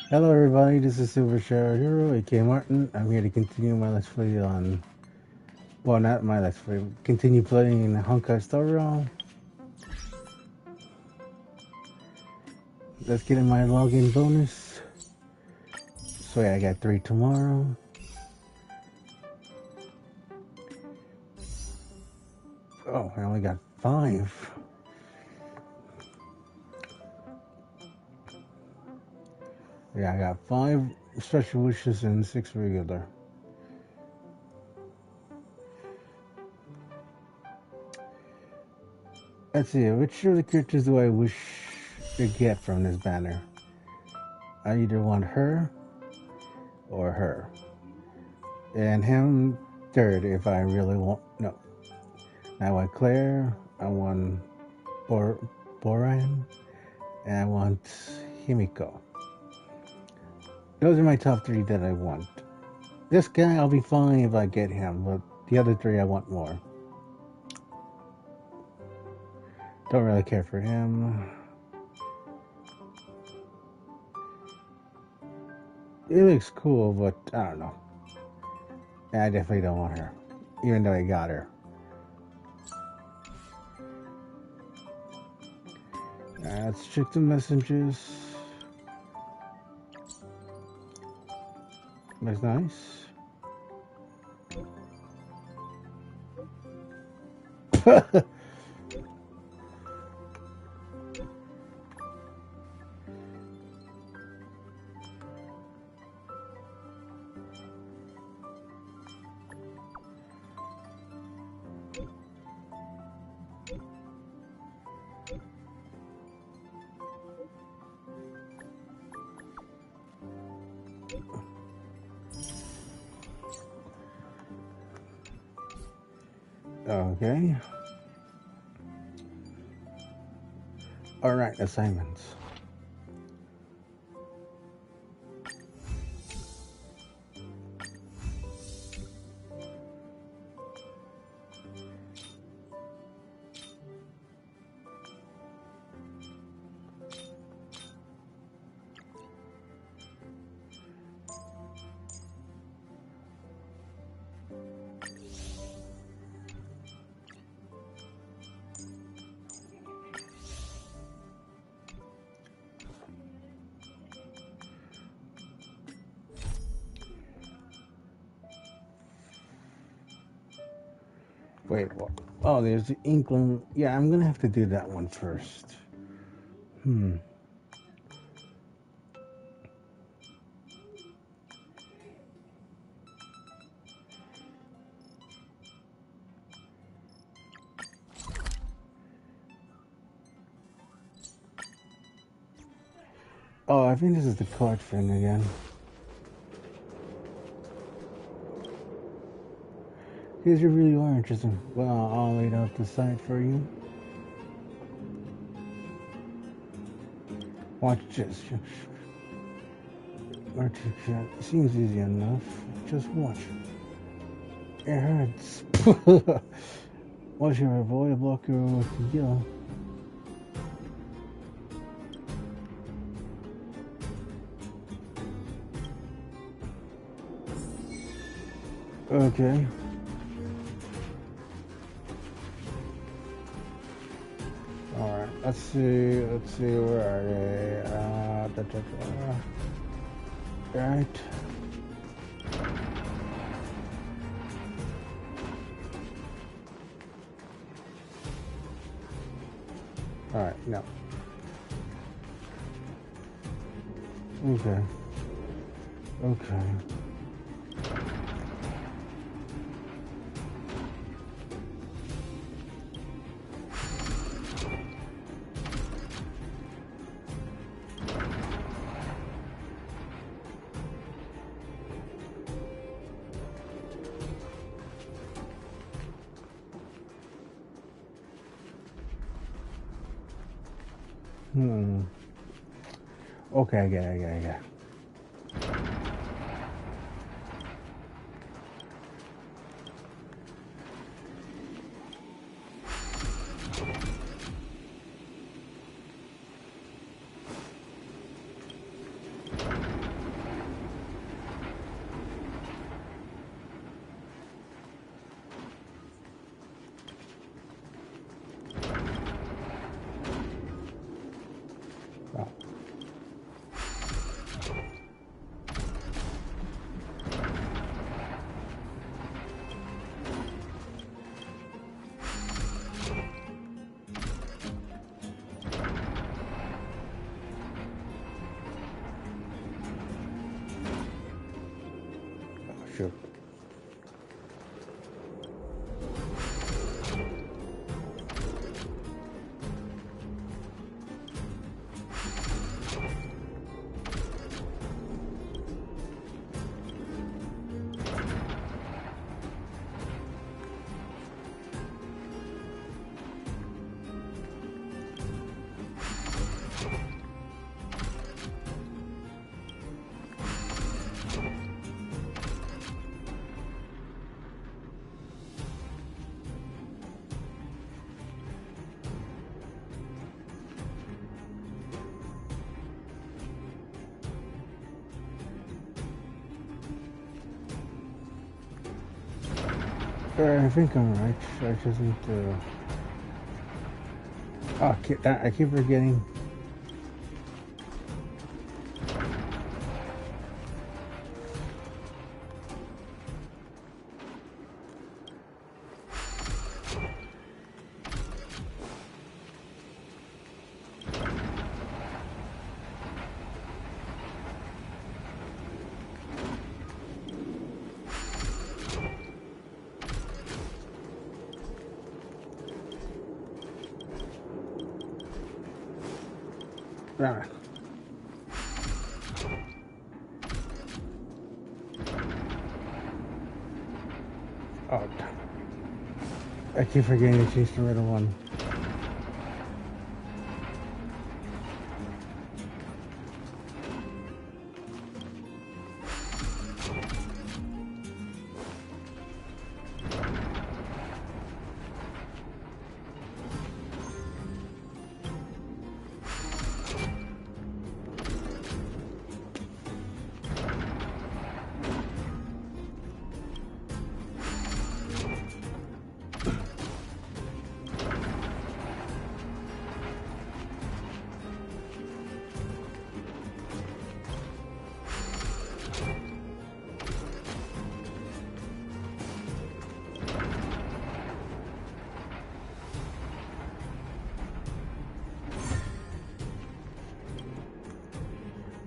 Hello everybody, this is Silver Shadow Hero, aka Martin. I'm here to continue my Let's Play on... Well, not my Let's Play. Continue playing in the Honkai Star Realm. Let's get in my login bonus. So yeah, I got 3 tomorrow. Oh, I only got 5. Yeah, I got 5 special wishes and 6 regular. Let's see, which of the characters do I wish to get from this banner? I either want her or her. And him third if I really want... No. I want Claire, I want Boran, and I want Himiko. Those are my top 3 that I want. This guy, I'll be fine if I get him, but the other 3 I want more. Don't really care for him. It looks cool, but I don't know. I definitely don't want her, even though I got her. Let's check the messages. That's nice. Okay. Alright, assignments. Wait, what? Oh, there's the Inkling. Yeah, I'm gonna have to do that one first. Oh, I think this is the card thing again. Because you really are interesting. Well, I'll lay out the side for you. Watch this. Articulate. Seems easy enough. Just watch. It hurts. Watch your avoid block your with the yell. Okay. Alright, let's see, where are they? Right. Alright, no. Okay. Okay. Okay, I get it. true. I think I'm right. I just need to... Oh, I keep forgetting. Right. Oh, I keep forgetting to change the middle one.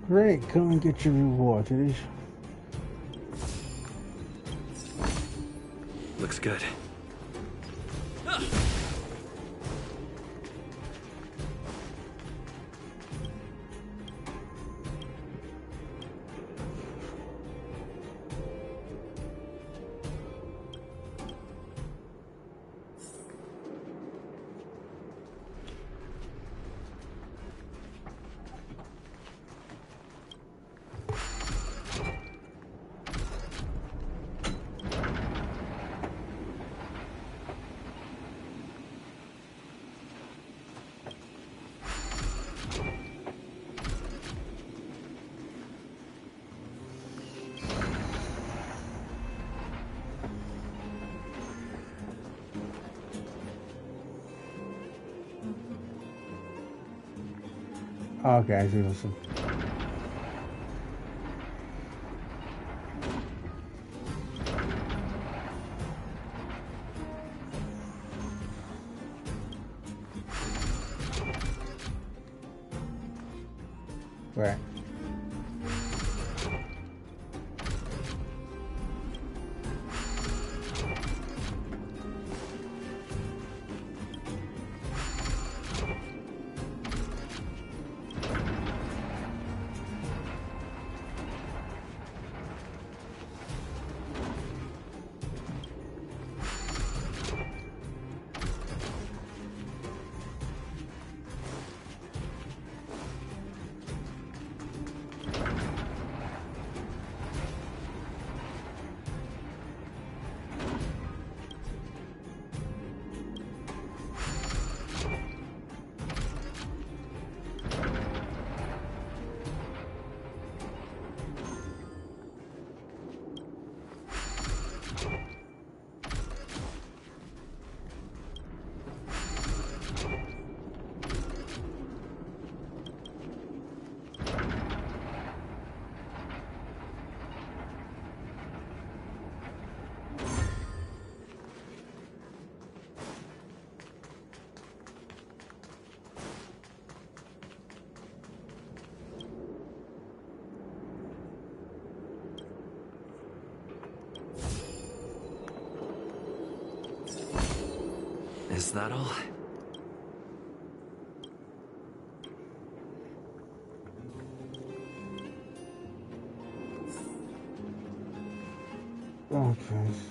Great, come and get your reward, please. Looks good. Okay, I see what's up. Right. Is that all? Okay.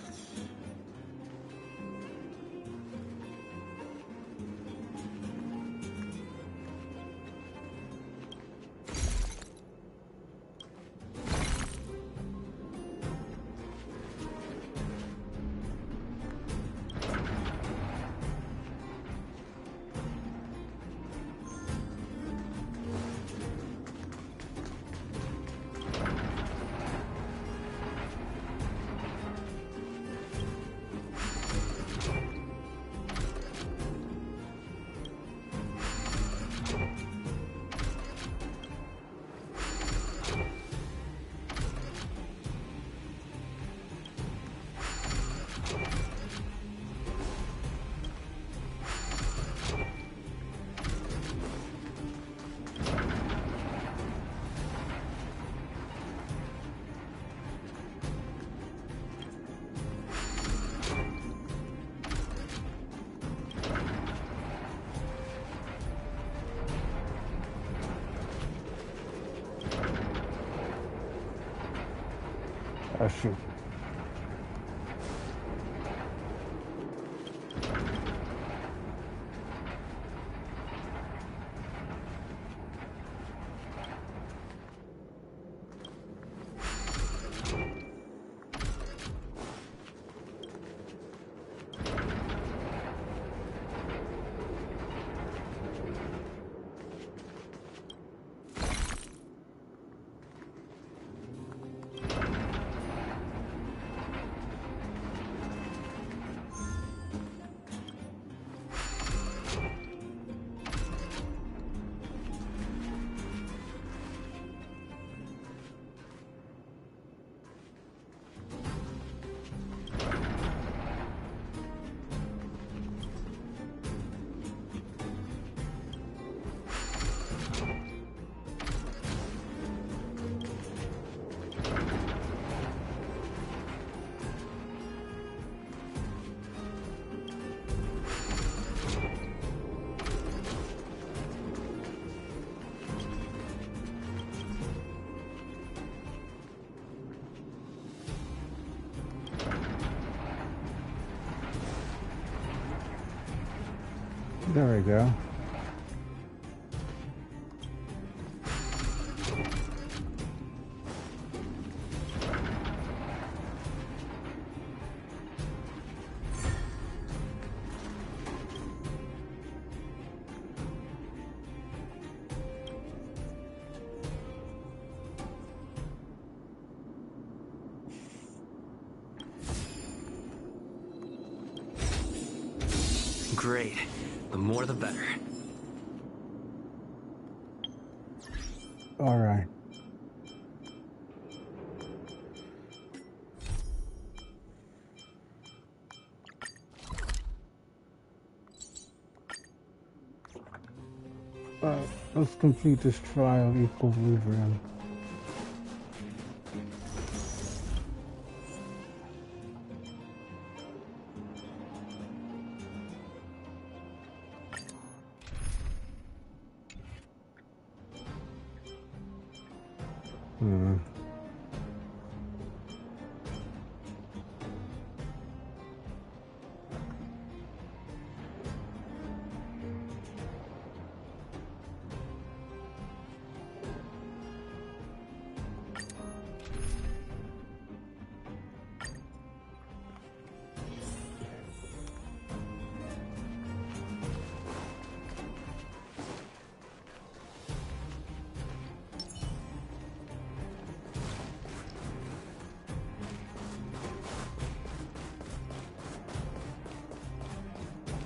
Oh shoot. There we go. Great. The more the better. All right. Let's complete this trial of equilibrium.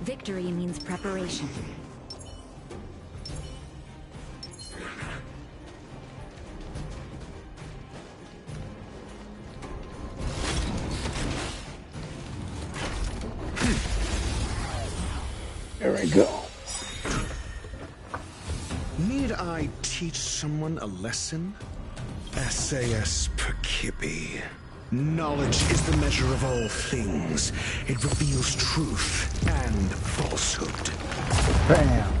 Victory means preparation. There we go. Need I teach someone a lesson? SAS per Kippy. Knowledge is the measure of all things. It reveals truth and falsehood. Bam.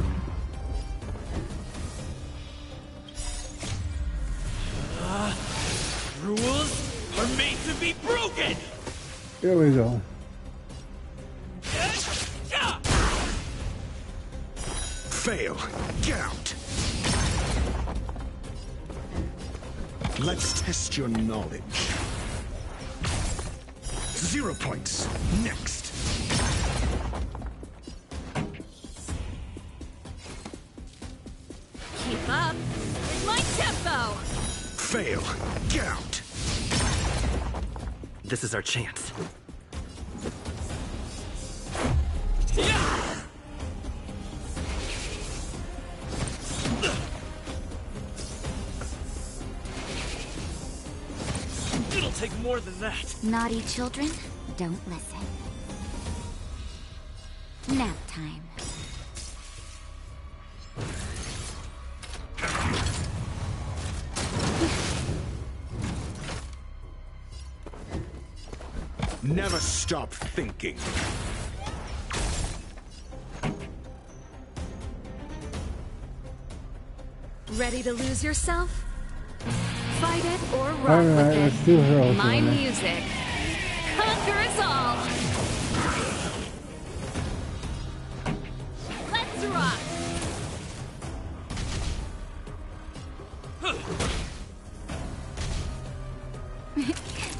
Rules are made to be broken! Here we go. Fail. Get out. Let's test your knowledge. 0 points. Next. Keep up with my tempo! Fail. Get out. This is our chance. It'll take more than that. Naughty children, don't listen. Nap time. Never stop thinking. Ready to lose yourself? Fight it or rock Alright, with let's it. do her ultimate. My music. Conquer us all! Let's rock!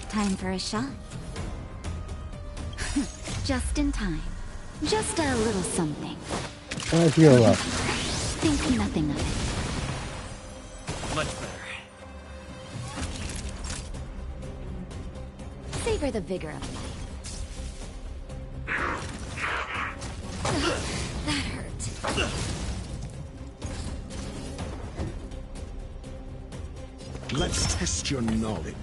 Time for a shot. Just in time. Just a little something. Let's heal up. Think nothing of it. Much better. Savor the vigor of life. That hurt. Let's test your knowledge.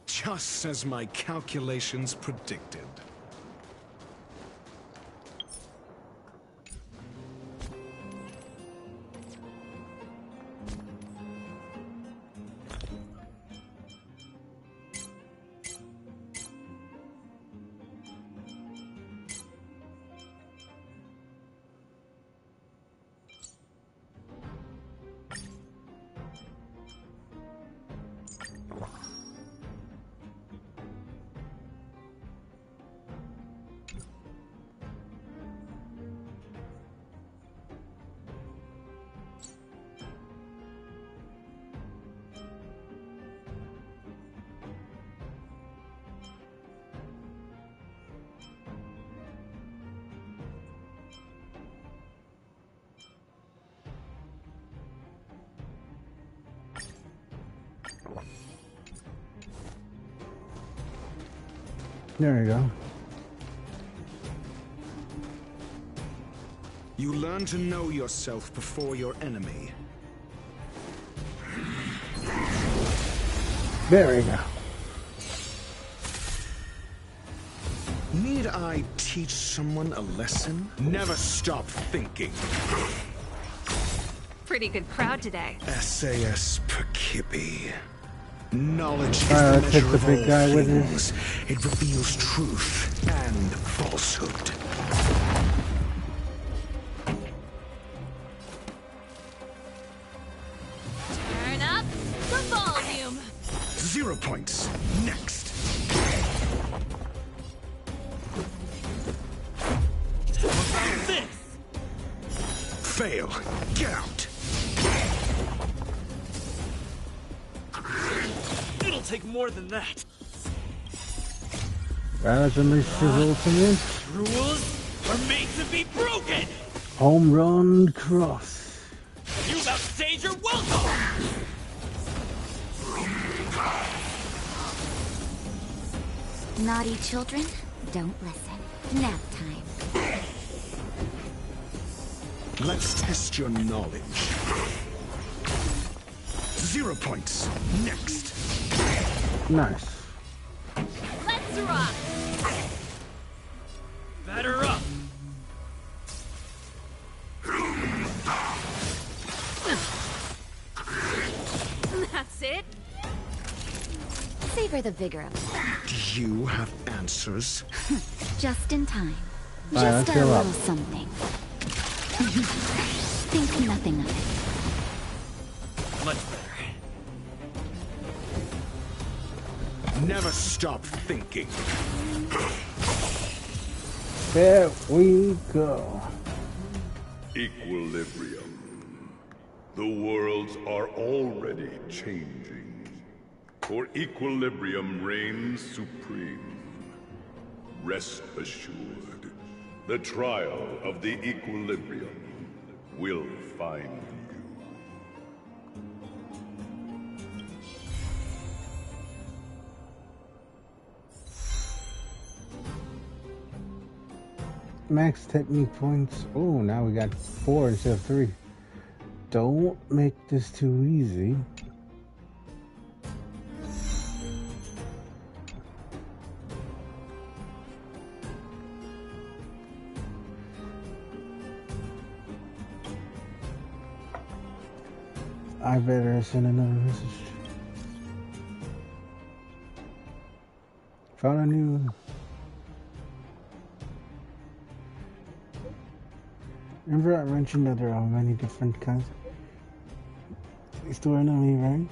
Just as my calculations predicted. There you go. You learn to know yourself before your enemy. There we go. Need I teach someone a lesson? Never stop thinking. Pretty good crowd today. SAS Perkibi. Knowledge is Alright, the let's hit measure the of big all guy with things. It reveals truth and falsehood. Turn up the volume. 0 points. Next. This! Fail. Get out. It'll take more than that. Alright, let's unleash his ultimate. Rules are made to be broken! Home run cross. You've outstayed your welcome! Naughty children, don't listen. Nap time. Let's test your knowledge. 0 points. Next. Nice. Let's rock! Batter up! for the vigor of it. Do you have answers? Just in time. All right, Just let's a heal up. little something. Think nothing of it. Much better. Never stop thinking. There we go. Equilibrium. The worlds are already changing. For equilibrium reigns supreme. Rest assured, the trial of the equilibrium will find you. Max technique points. Oh, now we got 4 instead of 3. Don't make this too easy. I better send another message. Found a new... Remember I mentioned that there are many different kinds to enemy, right?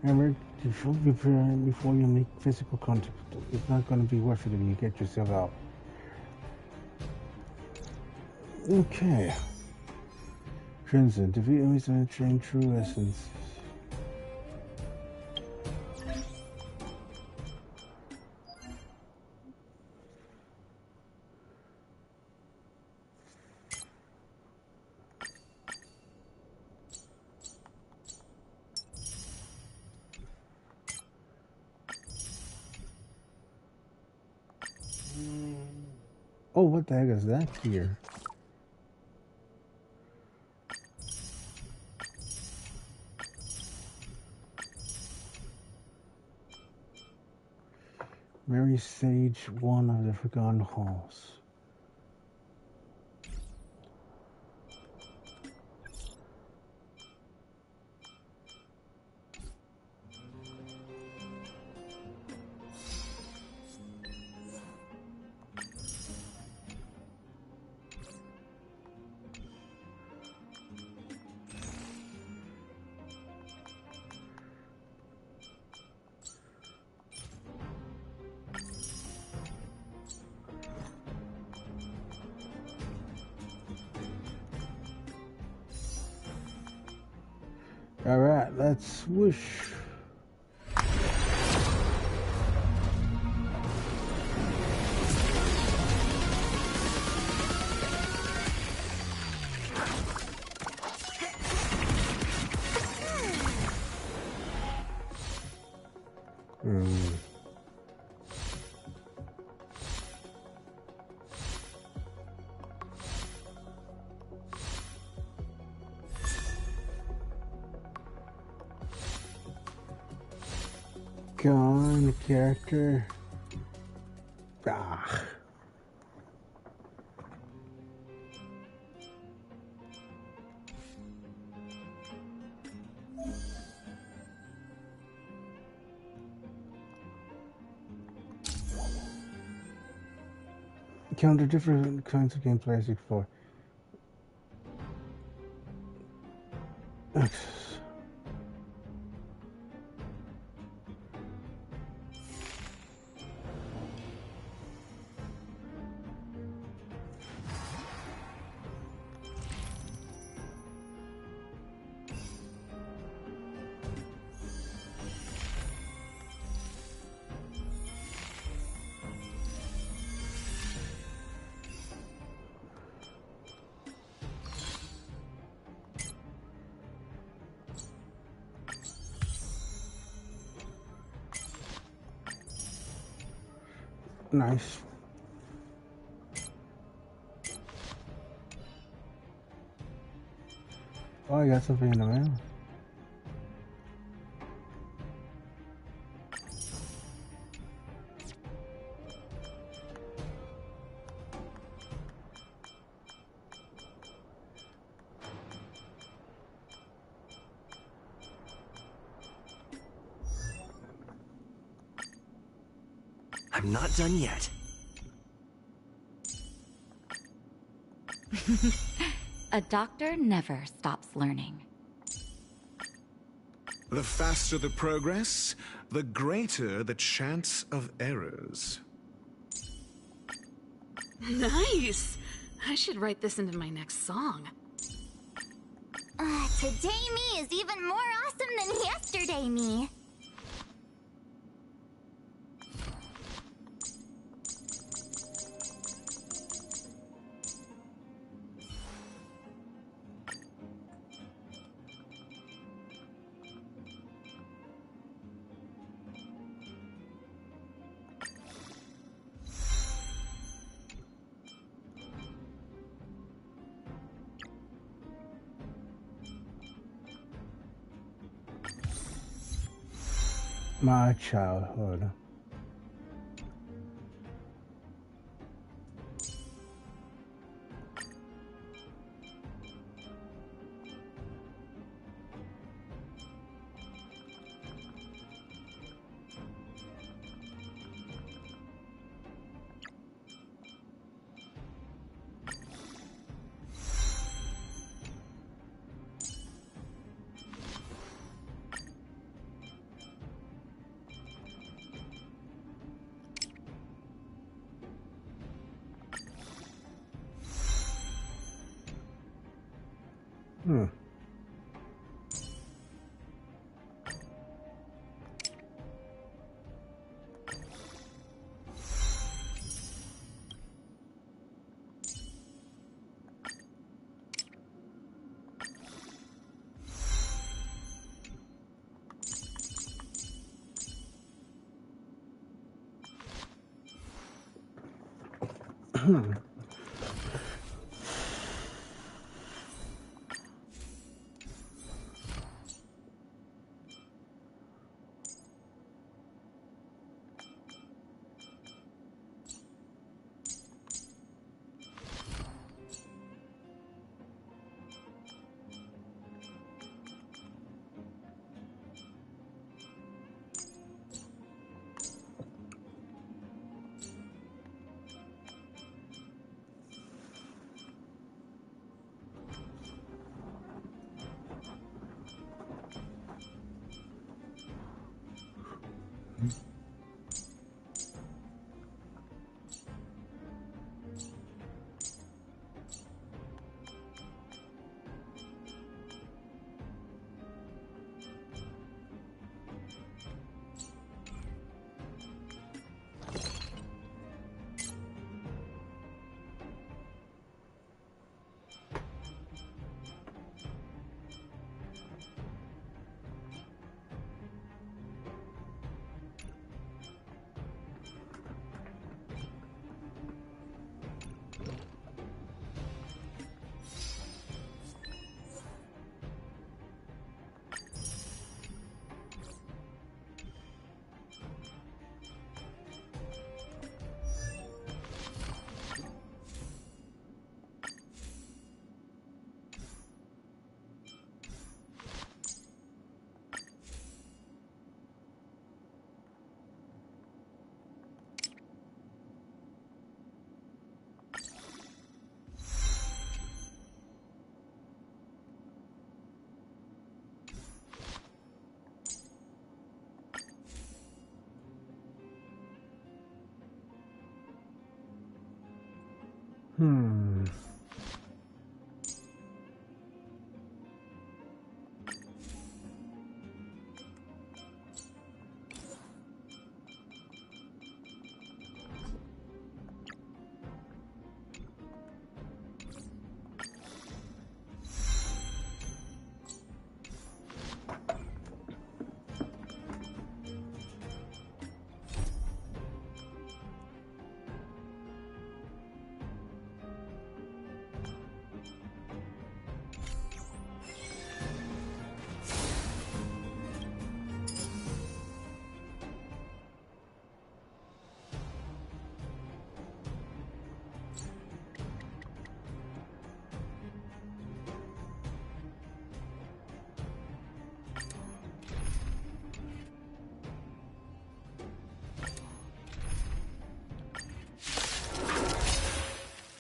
Remember, you should be prepared before you make physical contact. It's not going to be worth it if you get yourself out. Okay. Crimson, defeat enemies and train true essence. Oh, what the heck is that here? Mary Sage, one of the Forgotten Halls. Alright, let's whoosh. Go on, the character. Ah. Counter different kinds of gameplay as before. Nice. Oh, I got something in the mail. I'm not done yet. A doctor never stops learning. The faster the progress, the greater the chance of errors. Nice! I should write this into my next song. Today me is even more awesome than yesterday me. My childhood. Hmm. Hmm.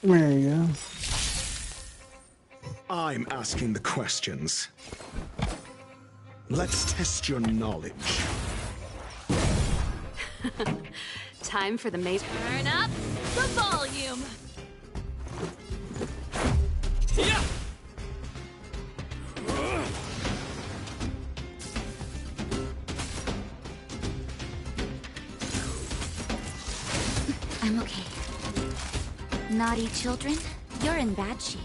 There you go. I'm asking the questions. Let's test your knowledge. Time for the main. Turn up the volume. Yeah. I'm okay. Naughty children, you're in bad shape.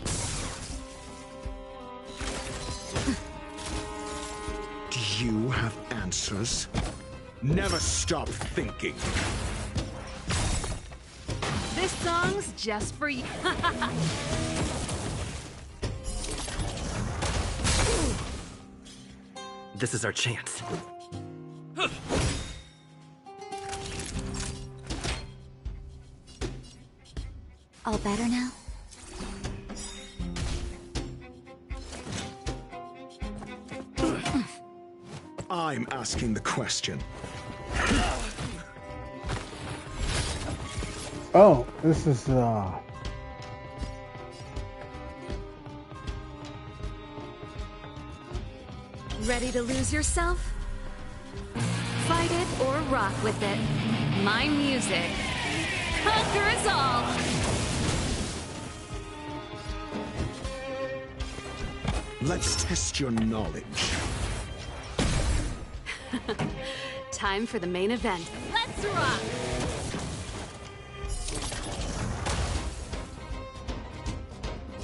Do you have answers? Never stop thinking. This song's just for you. This is our chance. All better now? I'm asking the question. Oh, this is Ready to lose yourself? Fight it or rock with it. My music conquers all. Let's test your knowledge. Time for the main event. Let's rock!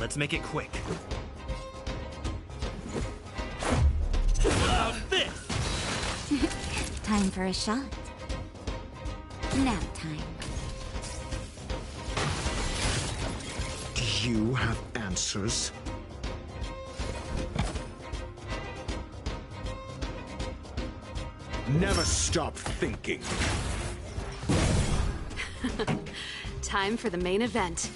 Let's make it quick. How about this? Time for a shot. Nap time. Do you have answers? Never stop thinking. Time for the main event.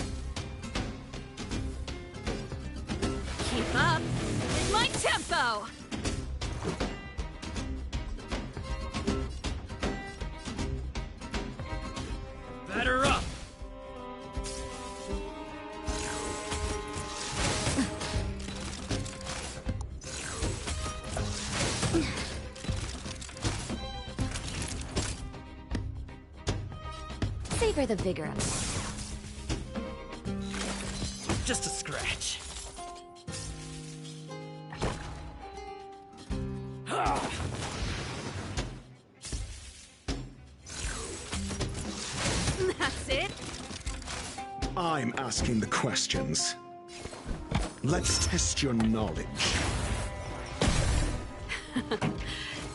Keep up with my tempo! Batter up. Savor the vigor of it. Just a scratch. That's it? I'm asking the questions. Let's test your knowledge.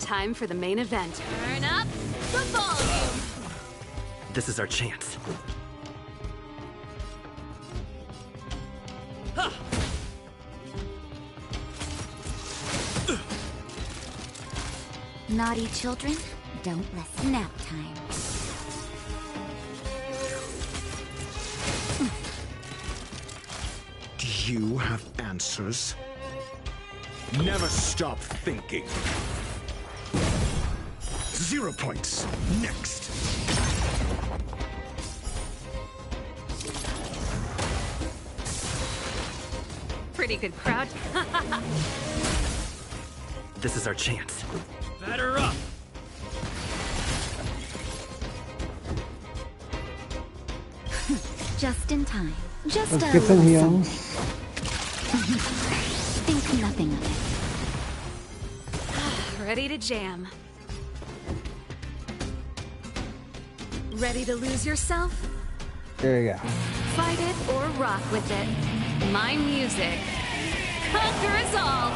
Time for the main event. Turn up the volume! This is our chance. Naughty children, don't listen. Nap time. Do you have answers? Never stop thinking. 0 points. Next. Pretty good crowd. This is our chance. Batter up. Just in time. Just let's a get some little heals. something. Think nothing of it. Ready to jam. Ready to lose yourself? There you go. Fight it or rock with it. My music conquers all.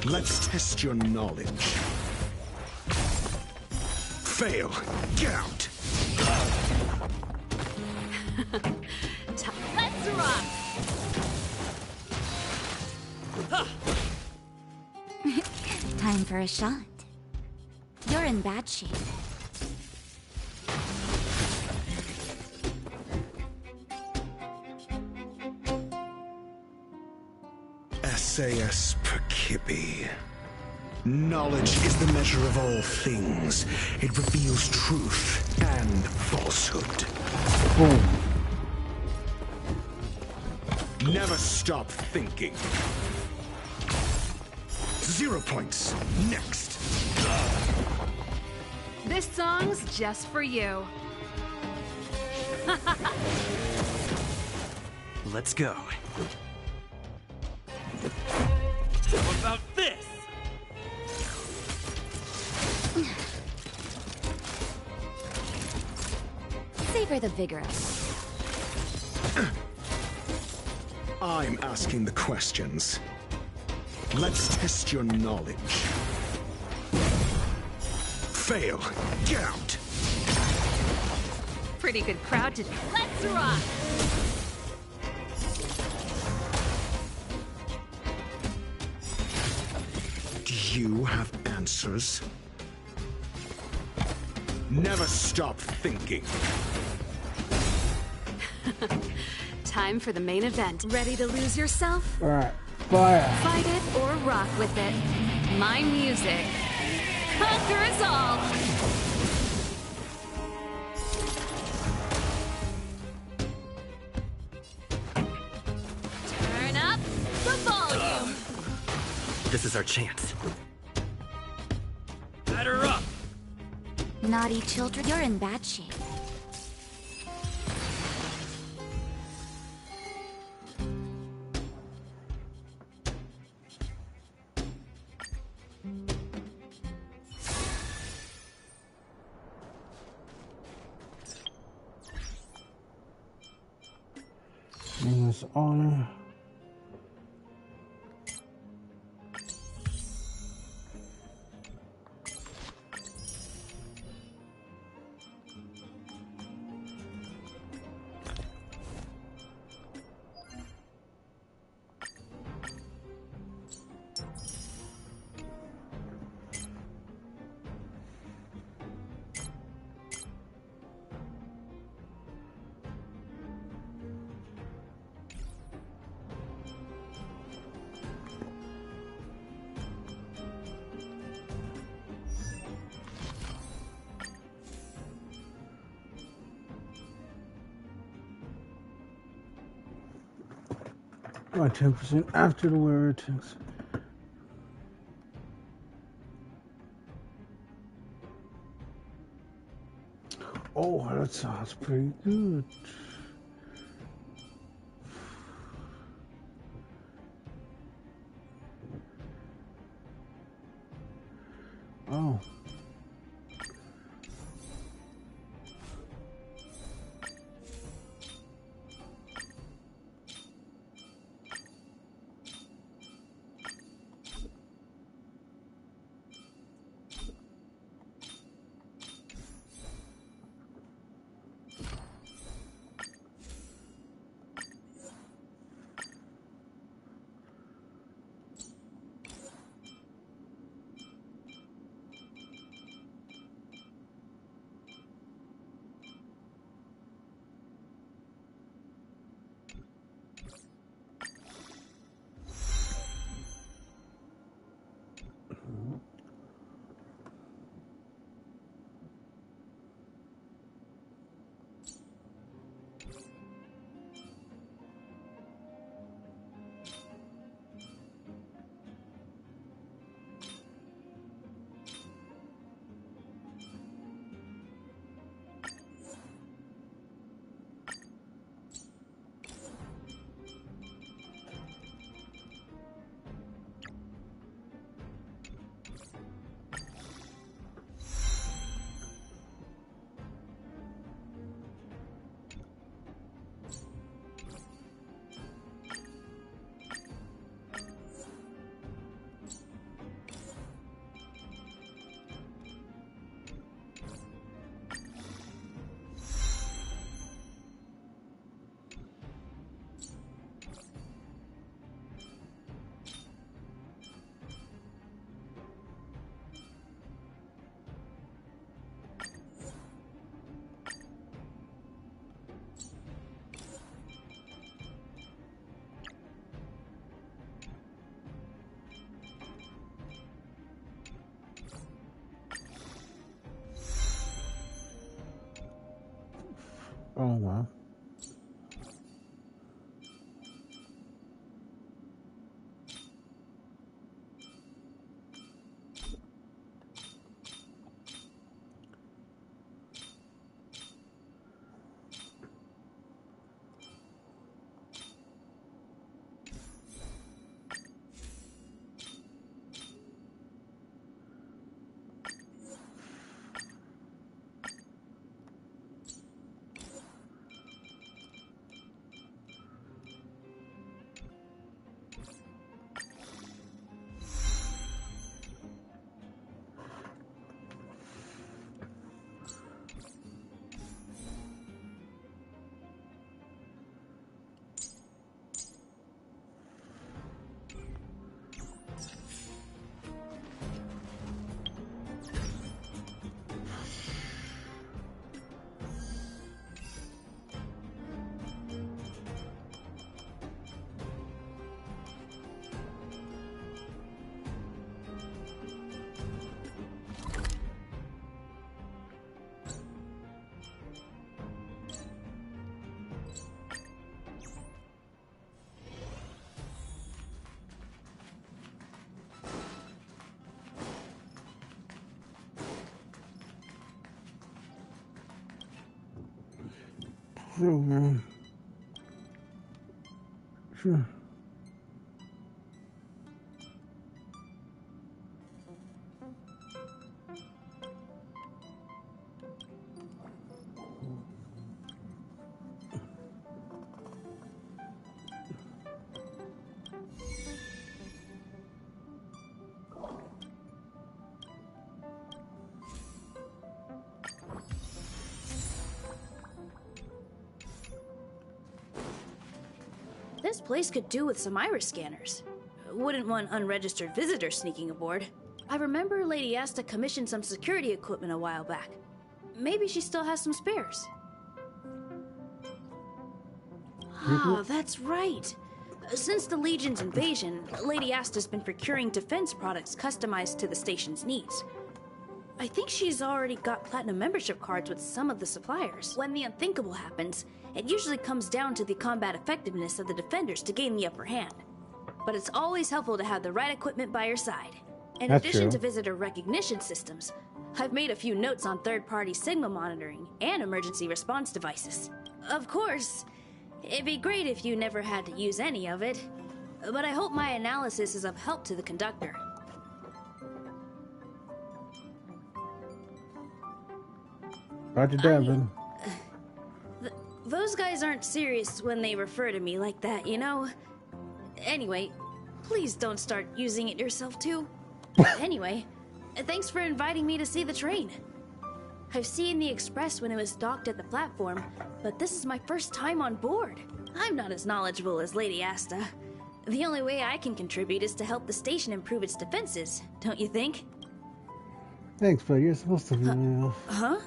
Let's test your knowledge. Fail. Get out. Let's rock. Time for a shot. You're in bad shape. SAS per kill. hippie. Knowledge is the measure of all things. It reveals truth and falsehood. Boom. Never stop thinking. 0 points. Next. This song's just for you. Let's go. How about this? Savor the vigor. I'm asking the questions. Let's test your knowledge. Fail. Get out. Pretty good crowd today. Let's rock! Do you have answers? Never stop thinking. Time for the main event. Ready to lose yourself? Alright, fire. Fight it or rock with it. My music conquers all. Turn up the volume. This is our chance. Batter up! Naughty children, you're in bad shape. Nameless honor. By 10% after the wearer takes. Oh, that sounds pretty good. Oh. Oh well. So, sure. This place could do with some iris scanners. Wouldn't want unregistered visitors sneaking aboard. I remember Lady Asta commissioned some security equipment a while back. Maybe she still has some spares. Ah, that's right. Since the Legion's invasion, Lady Asta's been procuring defense products customized to the station's needs. I think she's already got platinum membership cards with some of the suppliers. When the unthinkable happens, it usually comes down to the combat effectiveness of the defenders to gain the upper hand. But it's always helpful to have the right equipment by your side. In addition to visitor recognition systems, I've made a few notes on third-party Sigma monitoring and emergency response devices. Of course, it'd be great if you never had to use any of it, but I hope my analysis is of help to the conductor. Roger Devin. Those guys aren't serious when they refer to me like that, you know? Anyway, please don't start using it yourself too. Anyway, thanks for inviting me to see the train. I've seen the Express when it was docked at the platform, but this is my first time on board. I'm not as knowledgeable as Lady Asta. The only way I can contribute is to help the station improve its defenses, don't you think? Thanks, but you're supposed to be... Huh?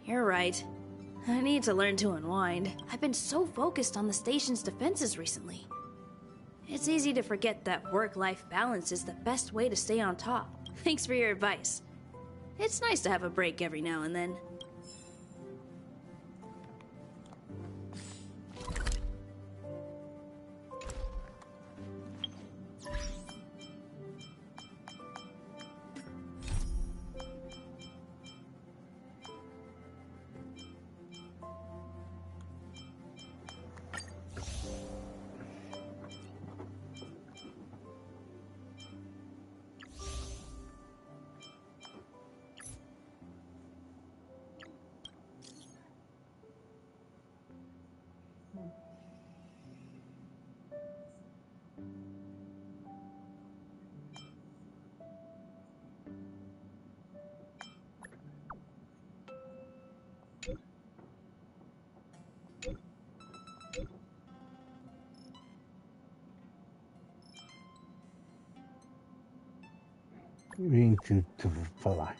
You're right. I need to learn to unwind. I've been so focused on the station's defenses recently. It's easy to forget that work-life balance is the best way to stay on top. Thanks for your advice. It's nice to have a break every now and then. Mean to fly.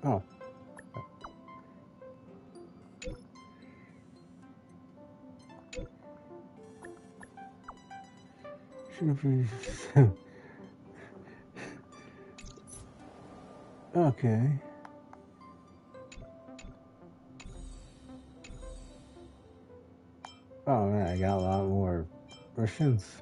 Oh. Okay. Oh man, I got a lot more Russians.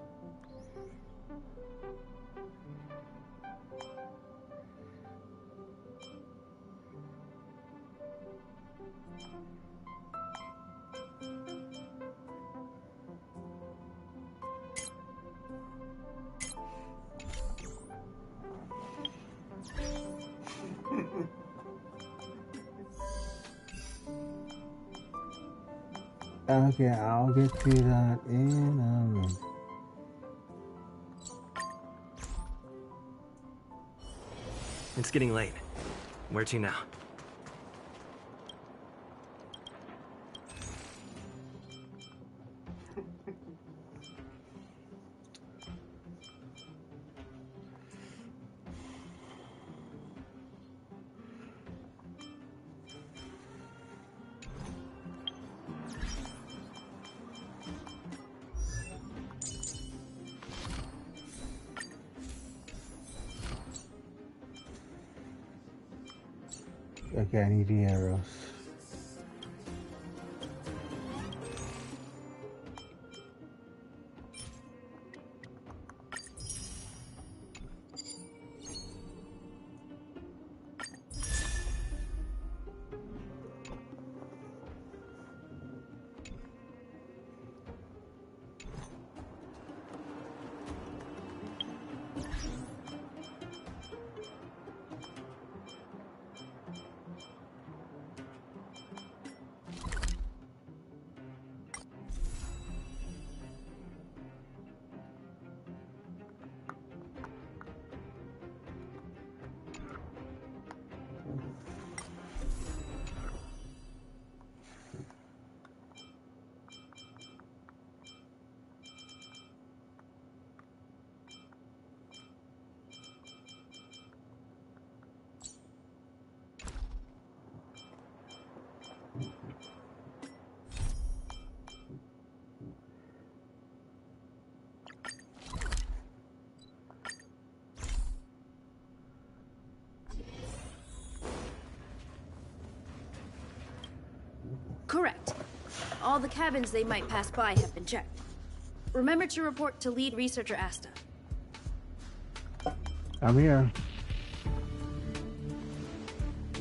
Okay, I'll get to that in a minute. It's getting late. Where to now? Okay, I need the arrows. Correct. All the cabins they might pass by have been checked. Remember to report to lead researcher Asta. I'm here.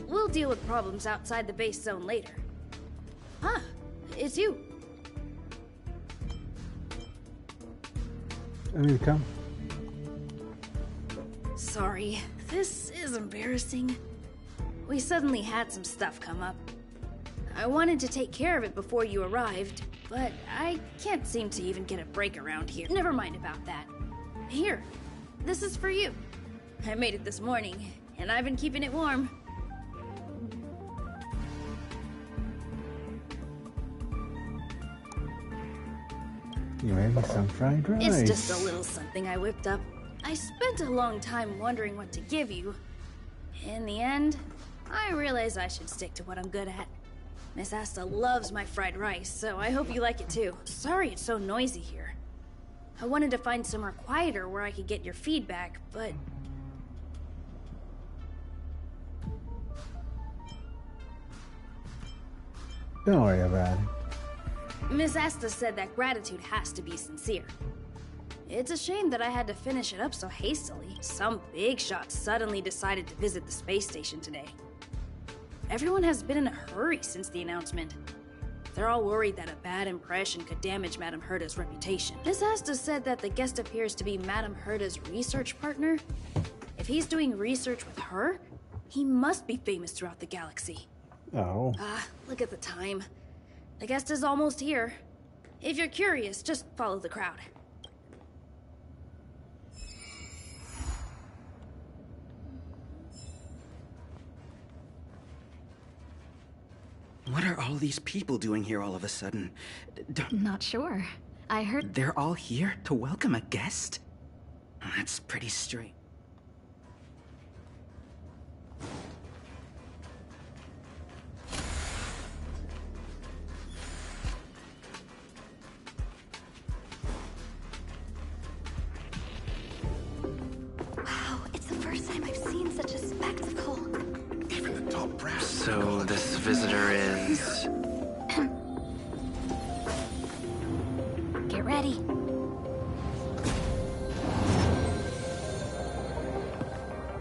We'll deal with problems outside the base zone later. Huh, it's you. I need to come. Sorry, this is embarrassing. We suddenly had some stuff come up. I wanted to take care of it before you arrived, but I can't seem to even get a break around here. Never mind about that. Here, this is for you. I made it this morning, and I've been keeping it warm. You made me some fried rice. It's just a little something I whipped up. I spent a long time wondering what to give you. In the end, I realized I should stick to what I'm good at. Miss Asta loves my fried rice, so I hope you like it too. Sorry it's so noisy here. I wanted to find somewhere quieter where I could get your feedback, but... Don't worry about it. Miss Asta said that gratitude has to be sincere. It's a shame that I had to finish it up so hastily. Some big shot suddenly decided to visit the space station today. Everyone has been in a hurry since the announcement. They're all worried that a bad impression could damage Madame Herda's reputation. Miss Asta said that the guest appears to be Madame Herda's research partner. If he's doing research with her, he must be famous throughout the galaxy. Oh. Look at the time. The guest is almost here. If you're curious, just follow the crowd. What are all these people doing here all of a sudden? Not sure. I heard... They're all here to welcome a guest? That's pretty strange. ready.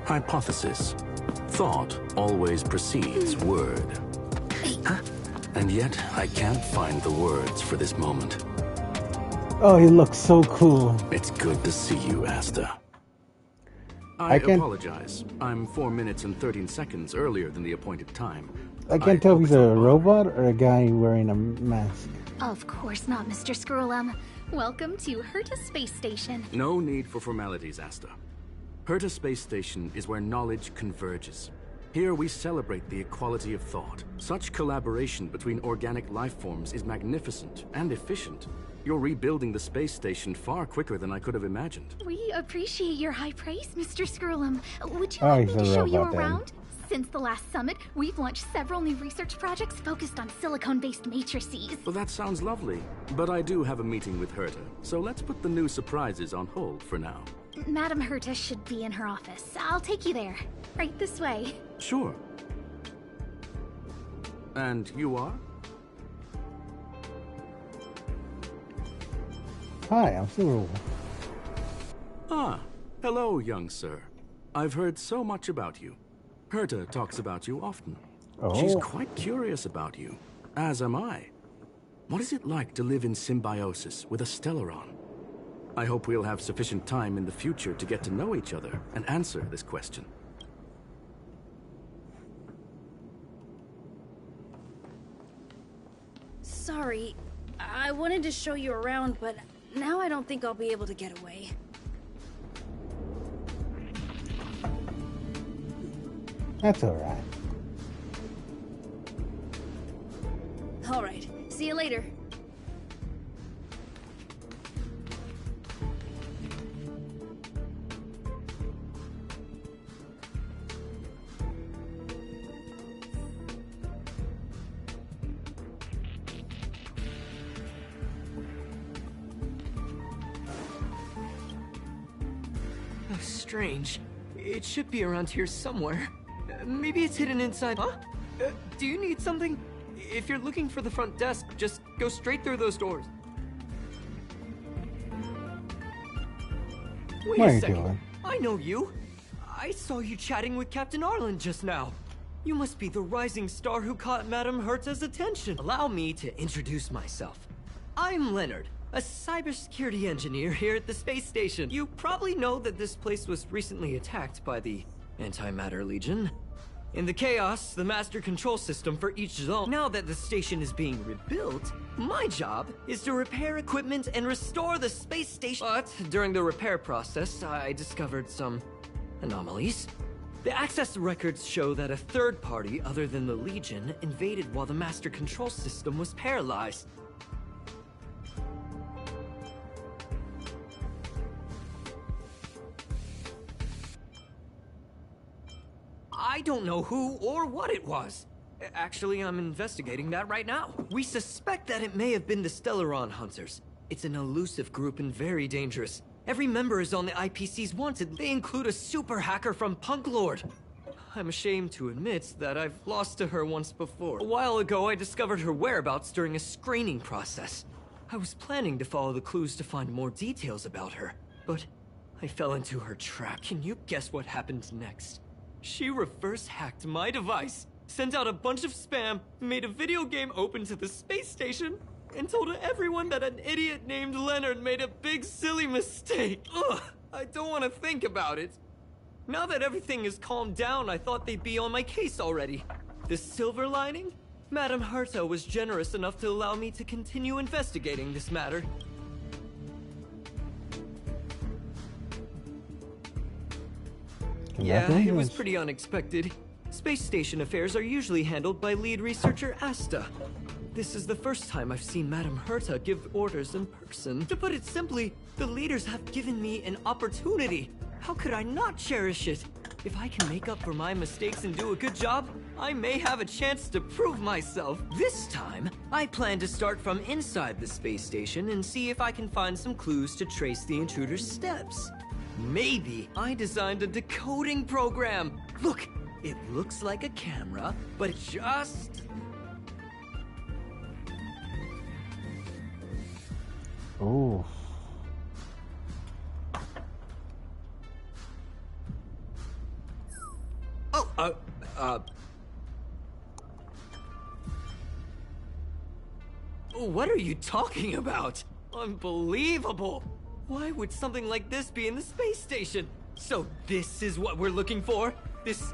Hypothesis. Thought always precedes word. And yet, I can't find the words for this moment. Oh, he looks so cool. It's good to see you, Asta. I apologize. I'm 4 minutes and 13 seconds earlier than the appointed time. I can't tell if he's a robot or a guy wearing a mask. Of course not, Mr. Scrollum. Welcome to Herta Space Station. No need for formalities, Asta. Herta Space Station is where knowledge converges. Here we celebrate the equality of thought. Such collaboration between organic life forms is magnificent and efficient. You're rebuilding the space station far quicker than I could have imagined. We appreciate your high praise, Mr. Scrollum. Would you like me to show you around? Since the last summit, we've launched several new research projects focused on silicone-based matrices. Well, that sounds lovely. But I do have a meeting with Herta, so let's put the new surprises on hold for now. Madam Herta should be in her office. I'll take you there. Right this way. Sure. And you are? Hi, I'm Silverwolf. Ah, hello, young sir. I've heard so much about you. Herta talks about you often. She's quite curious about you, as am I. What is it like to live in symbiosis with a Stellaron? I hope we'll have sufficient time in the future to get to know each other and answer this question. Sorry, I wanted to show you around, but now I don't think I'll be able to get away. That's alright. Alright, see you later. Strange. It should be around here somewhere. Maybe it's hidden inside. Huh? Do you need something? If you're looking for the front desk, just go straight through those doors. Wait What are a you second. doing? I know you. I saw you chatting with Captain Arlen just now. You must be the rising star who caught Madame Herta's attention. Allow me to introduce myself. I'm Leonard, a cybersecurity engineer here at the space station. You probably know that this place was recently attacked by the Antimatter Legion. In the chaos, the master control system for each zone. Now that the station is being rebuilt, my job is to repair equipment and restore the space station. But during the repair process, I discovered some anomalies. The access records show that a third party other than the Legion invaded while the master control system was paralyzed. I don't know who or what it was. Actually, I'm investigating that right now. We suspect that it may have been the Stellaron Hunters. It's an elusive group and very dangerous. Every member is on the IPC's wanted. They include a super hacker from Punk Lord. I'm ashamed to admit that I've lost to her once before. A while ago, I discovered her whereabouts during a screening process. I was planning to follow the clues to find more details about her, but I fell into her trap. Can you guess what happened next? She reverse hacked my device, sent out a bunch of spam, made a video game open to the space station, and told everyone that an idiot named Leonard made a big silly mistake. Ugh, I don't want to think about it. Now that everything is calmed down, I thought they'd be on my case already. The silver lining? Madame Herta was generous enough to allow me to continue investigating this matter. Yeah, it was pretty unexpected. Space station affairs are usually handled by lead researcher Asta. This is the first time I've seen Madame Herta give orders in person. To put it simply, the leaders have given me an opportunity. How could I not cherish it? If I can make up for my mistakes and do a good job, I may have a chance to prove myself. This time, I plan to start from inside the space station and see if I can find some clues to trace the intruder's steps. Maybe I designed a decoding program. Look, it looks like a camera, but Oh. What are you talking about? Unbelievable! Why would something like this be in the space station? So this is what we're looking for? This...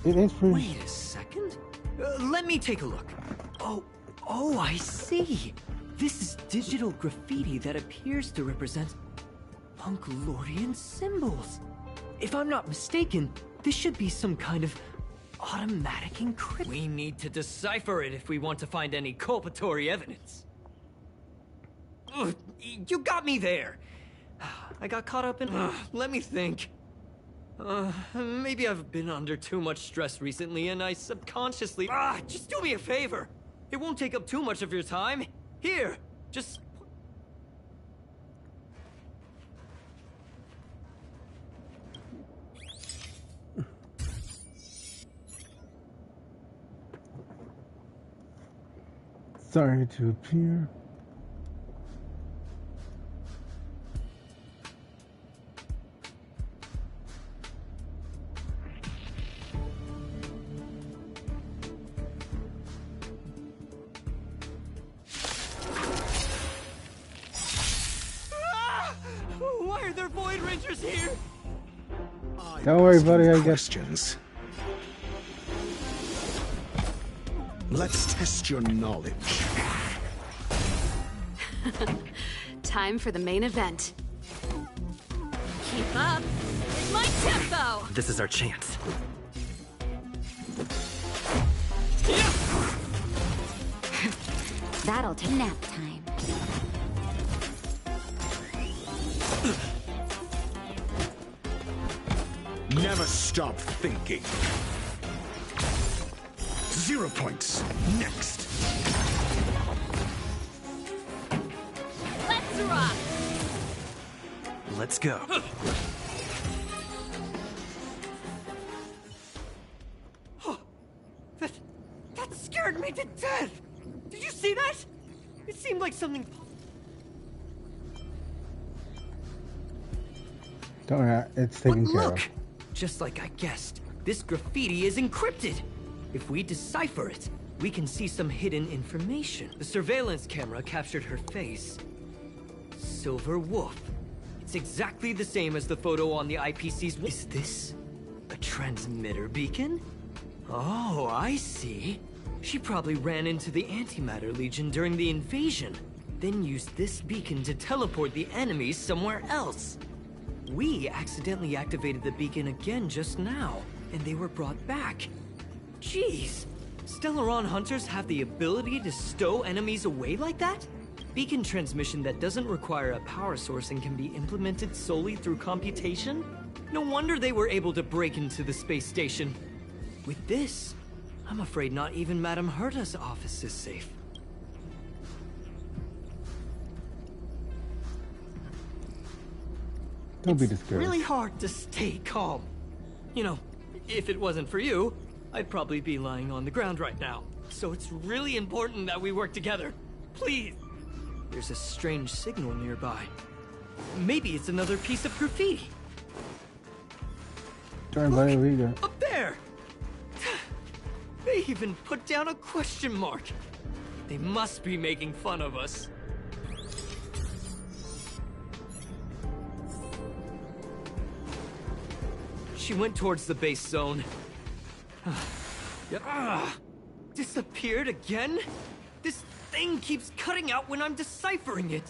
It is pretty... Wait a second. Let me take a look. Oh, I see. This is digital graffiti that appears to represent Punkalorian symbols. If I'm not mistaken, this should be some kind of automatic encryption. We need to decipher it if we want to find any culpatory evidence. Ugh, you got me there. I got caught up in... let me think. Maybe I've been under too much stress recently and I subconsciously... just do me a favor. It won't take up too much of your time. Here, just... Sorry to appear. Why are there Void Rangers here? Don't worry, buddy. I got questions. Let's test your knowledge. Time for the main event. Keep up with my tempo! This is our chance. That'll take nap time. Never stop thinking. 0 points. Next. Let's rock! Let's go. That scared me to death! Did you see that? It seemed like something... Don't worry, it's taken care Look! of. Just like I guessed, this graffiti is encrypted. If we decipher it, we can see some hidden information. The surveillance camera captured her face. Silver Wolf. It's exactly the same as the photo on the IPC's... Is this a transmitter beacon? Oh, I see. She probably ran into the Antimatter Legion during the invasion, then used this beacon to teleport the enemies somewhere else. We accidentally activated the beacon again just now, and they were brought back. Jeez, Stellaron hunters have the ability to stow enemies away like that? Beacon transmission that doesn't require a power source and can be implemented solely through computation? No wonder they were able to break into the space station. With this, I'm afraid not even Madame Herta's office is safe. Don't be discouraged. It's really hard to stay calm. You know, if it wasn't for you, I'd probably be lying on the ground right now. So it's really important that we work together. Please. There's a strange signal nearby. Maybe it's another piece of graffiti. Turn by Riga. Up there! They even put down a question mark. They must be making fun of us. She went towards the base zone. Disappeared again? This thing keeps cutting out when I'm deciphering it.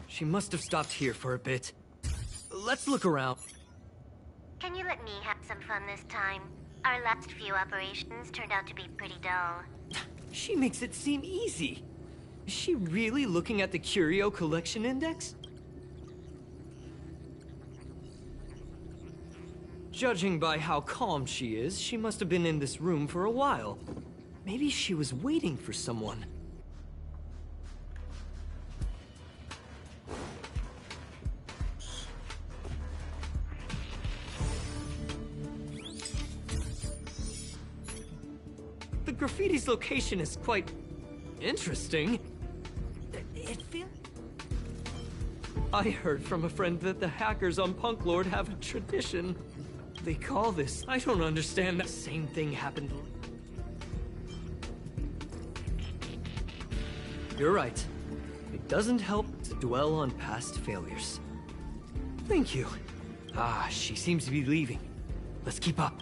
She must have stopped here for a bit. Let's look around. Can you let me have some fun this time? Our last few operations turned out to be pretty dull. She makes it seem easy. Is she really looking at the Curio Collection Index? Judging by how calm she is, she must have been in this room for a while. Maybe she was waiting for someone. The the graffiti's location is quite interesting. It feels... I heard from a friend that the hackers on Punk Lord have a tradition. They call this... I don't understand. The same thing happened. You're right. It doesn't help to dwell on past failures. Thank you. Ah, she seems to be leaving. Let's keep up.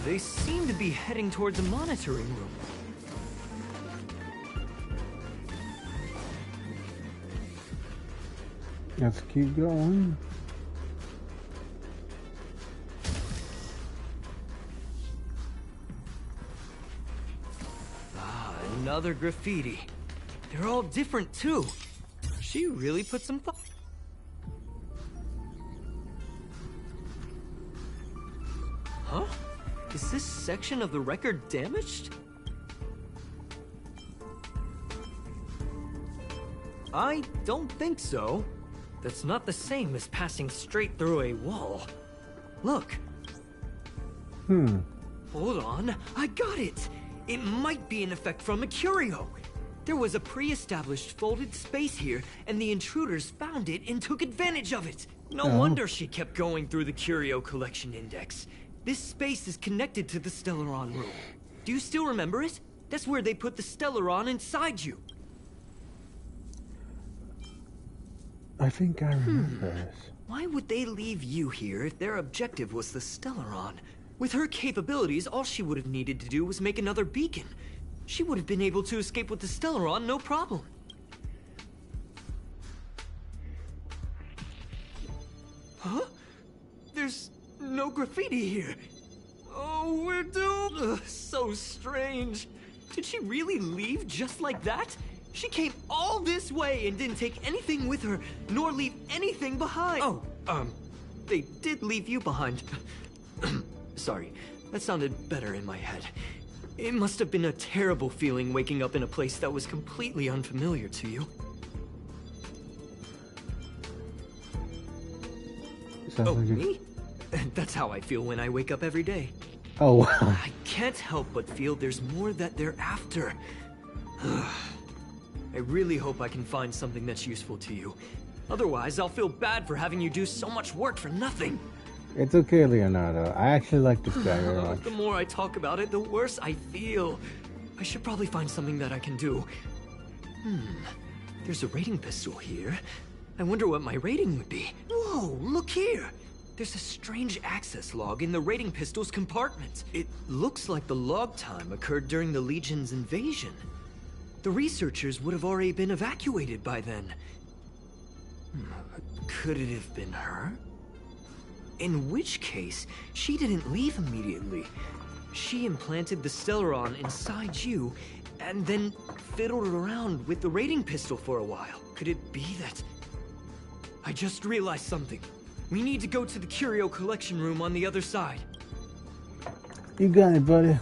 They seem to be heading towards the monitoring room. Let's keep going. Ah, another graffiti. They're all different too. She really put some thought. Huh? Is this section of the record damaged? I don't think so. That's not the same as passing straight through a wall. Look. Hold on, I got it! It might be an effect from a curio. There was a pre-established folded space here, and the intruders found it and took advantage of it. No wonder she kept going through the curio collection index. This space is connected to the Stellaron room. Do you still remember it? That's where they put the Stellaron inside you. I think I remember this. Why would they leave you here if their objective was the Stellaron? With her capabilities, all she would have needed to do was make another beacon. She would have been able to escape with the Stellaron, no problem. Huh? There's no graffiti here. Oh, we're doomed. Ugh, so strange. Did she really leave just like that? She came all this way and didn't take anything with her, nor leave anything behind. Oh, they did leave you behind. Sorry, that sounded better in my head. It must have been a terrible feeling waking up in a place that was completely unfamiliar to you. Sounds like me? That's how I feel when I wake up every day. Oh, wow. I can't help but feel there's more that they're after. I really hope I can find something that's useful to you. Otherwise, I'll feel bad for having you do so much work for nothing. It's okay, Leonardo. I actually like this guy very much. The more I talk about it, the worse I feel. I should probably find something that I can do. There's a rating pistol here. I wonder what my rating would be. Whoa, look here! There's a strange access log in the rating pistol's compartment. It looks like the log time occurred during the Legion's invasion. The researchers would have already been evacuated by then. Could it have been her? In which case, she didn't leave immediately. She implanted the Stellaron inside you, and then fiddled around with the rating pistol for a while. Could it be that... I just realized something. We need to go to the curio collection room on the other side. You got it, buddy.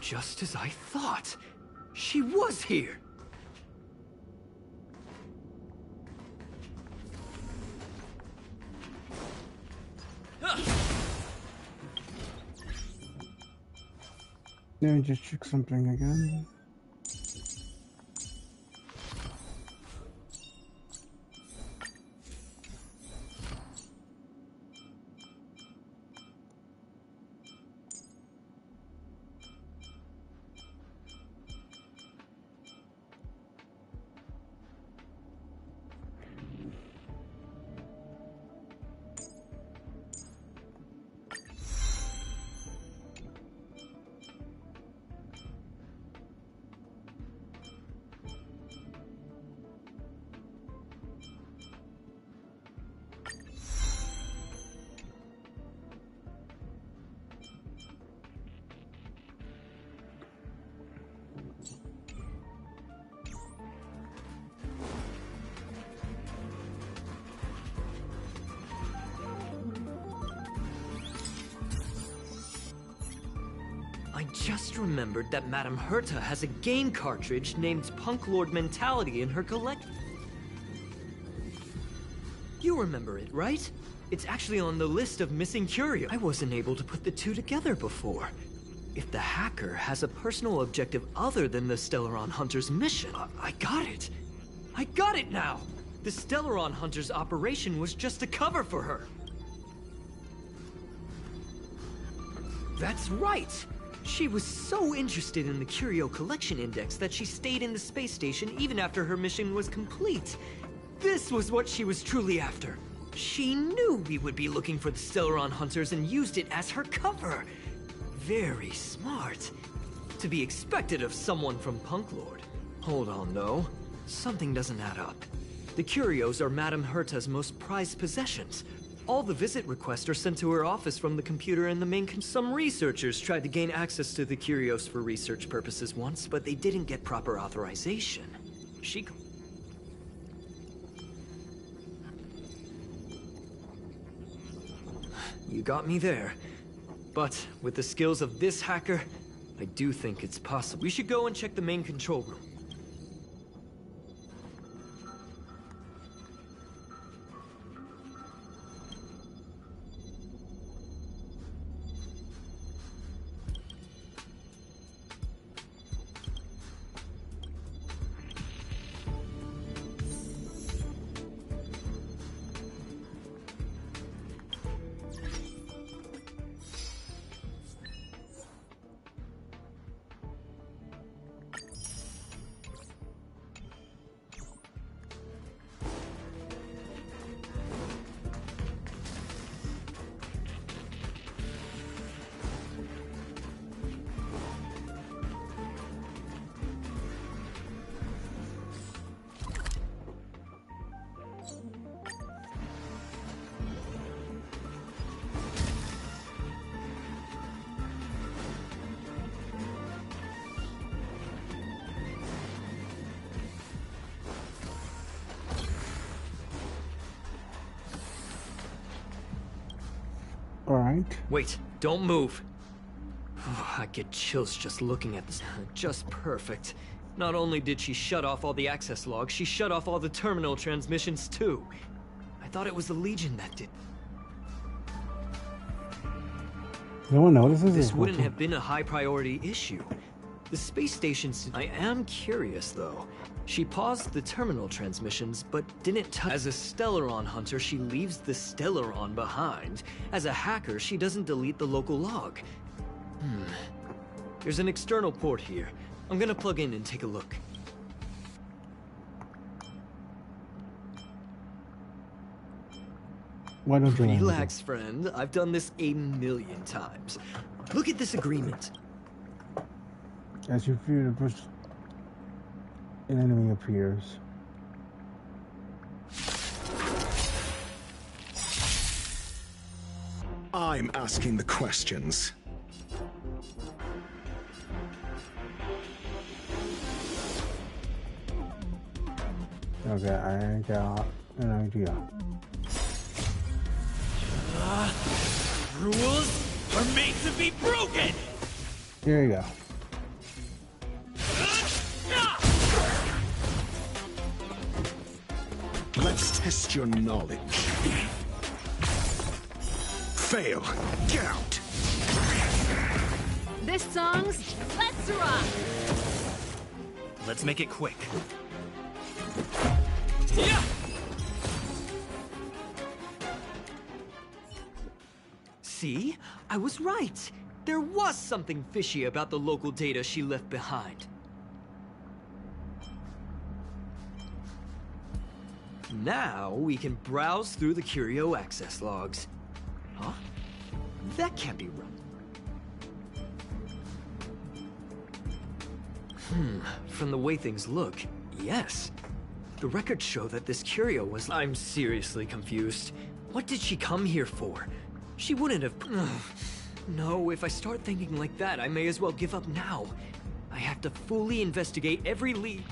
Just as I thought. She was here. Let me just check something again. I just remembered that Madame Herta has a game cartridge named Punk Lord Mentality in her collection. You remember it, right? It's actually on the list of missing curios. I wasn't able to put the two together before. If the hacker has a personal objective other than the Stellaron Hunter's mission, I got it. I got it now! The Stellaron Hunter's operation was just a cover for her. That's right! She was so interested in the Curio Collection Index that she stayed in the space station even after her mission was complete. This was what she was truly after. She knew we would be looking for the Stellaron Hunters and used it as her cover. Very smart. To be expected of someone from Punk Lord. Hold on, though. Something doesn't add up. The curios are Madame Herta's most prized possessions. All the visit requests are sent to her office from the computer in the main Some researchers tried to gain access to the curios for research purposes once, but they didn't get proper authorization. You got me there. But with the skills of this hacker, I do think it's possible. We should go and check the main control room. All right. Wait, don't move. I get chills just looking at this. Just perfect. Not only did she shut off all the access logs, she shut off all the terminal transmissions too. I thought it was the Legion that did. No one notices this. Wouldn't have been a high priority issue. The space station's... I am curious though. She paused the terminal transmissions, but didn't touch... As a Stellaron hunter, she leaves the Stellaron behind. As a hacker, she doesn't delete the local log. There's an external port here. I'm gonna plug in and take a look. Why don't you relax, friend? I've done this 1,000,000 times. Look at this agreement. As you fear to push, an enemy appears. I'm asking the questions. Okay, I got an idea. Rules are made to be broken! Here you go. Let's test your knowledge. Fail. Get out. This song's Let's Rock. Let's make it quick. Yeah. See? I was right. There was something fishy about the local data she left behind. Now we can browse through the Curio access logs. Huh? That can't be right. From the way things look, yes. The records show that this Curio was... I'm seriously confused. What did she come here for? She wouldn't have... No, if I start thinking like that, I may as well give up now. I have to fully investigate every lead.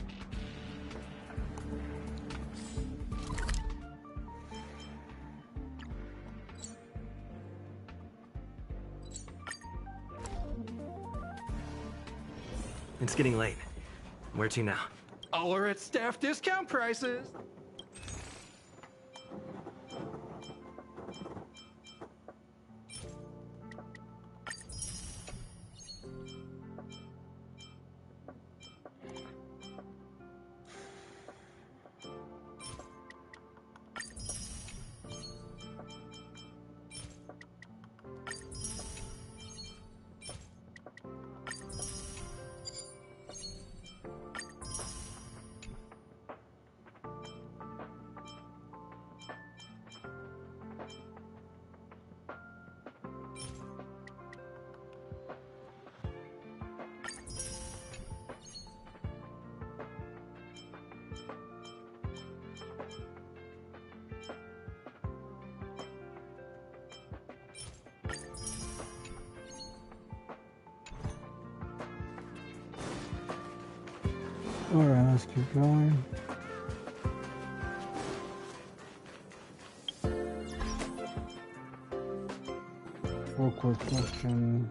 It's getting late. Where to now? All are at staff discount prices. Alright, let's keep going. Real quick question.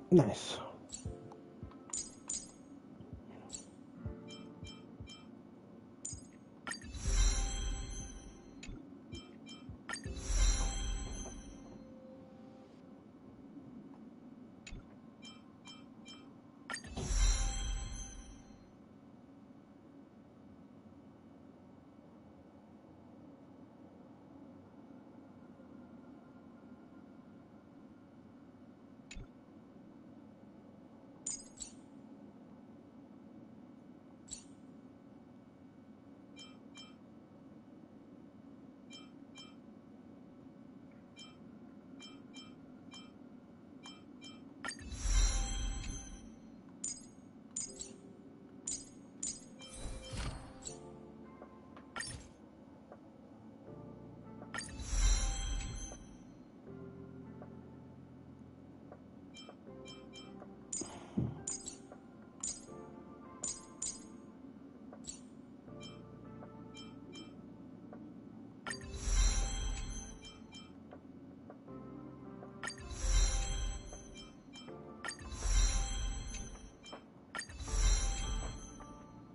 Nice.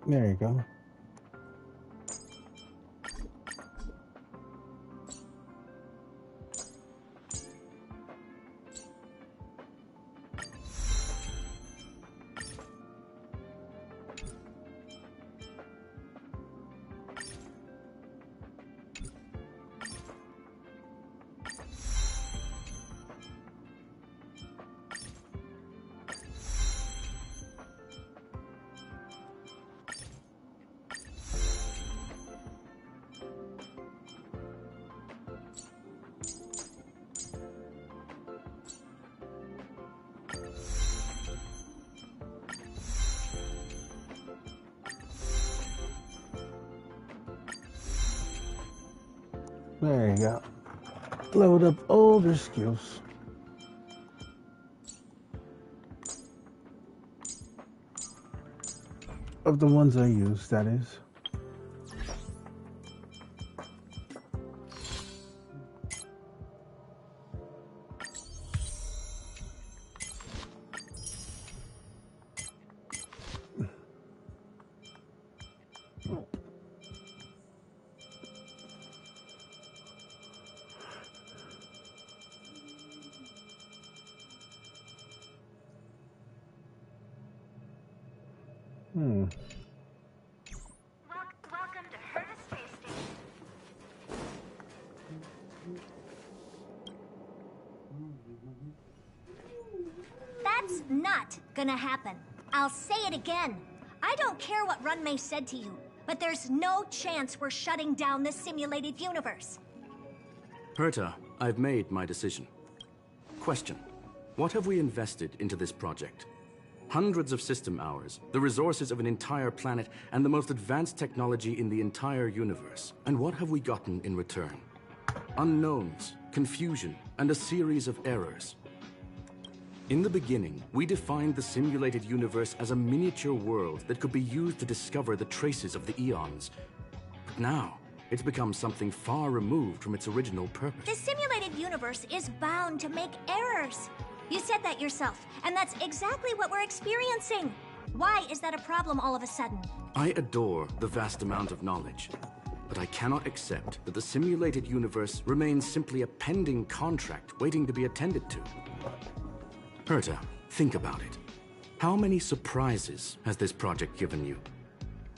There you go. There you go. Load up all their skills. Of the ones I use, that is. Welcome to her space station. That's not gonna happen. I'll say it again. I don't care what Runmei said to you, but there's no chance we're shutting down the simulated universe. Herta, I've made my decision. Question: what have we invested into this project? hundreds of system hours, the resources of an entire planet, and the most advanced technology in the entire universe. And what have we gotten in return? Unknowns, confusion, and a series of errors. In the beginning, we defined the simulated universe as a miniature world that could be used to discover the traces of the eons. But now, it's become something far removed from its original purpose. The simulated universe is bound to make errors. You said that yourself, and that's exactly what we're experiencing. Why is that a problem all of a sudden? I adore the vast amount of knowledge, but I cannot accept that the simulated universe remains simply a pending contract waiting to be attended to. Herta, think about it. How many surprises has this project given you?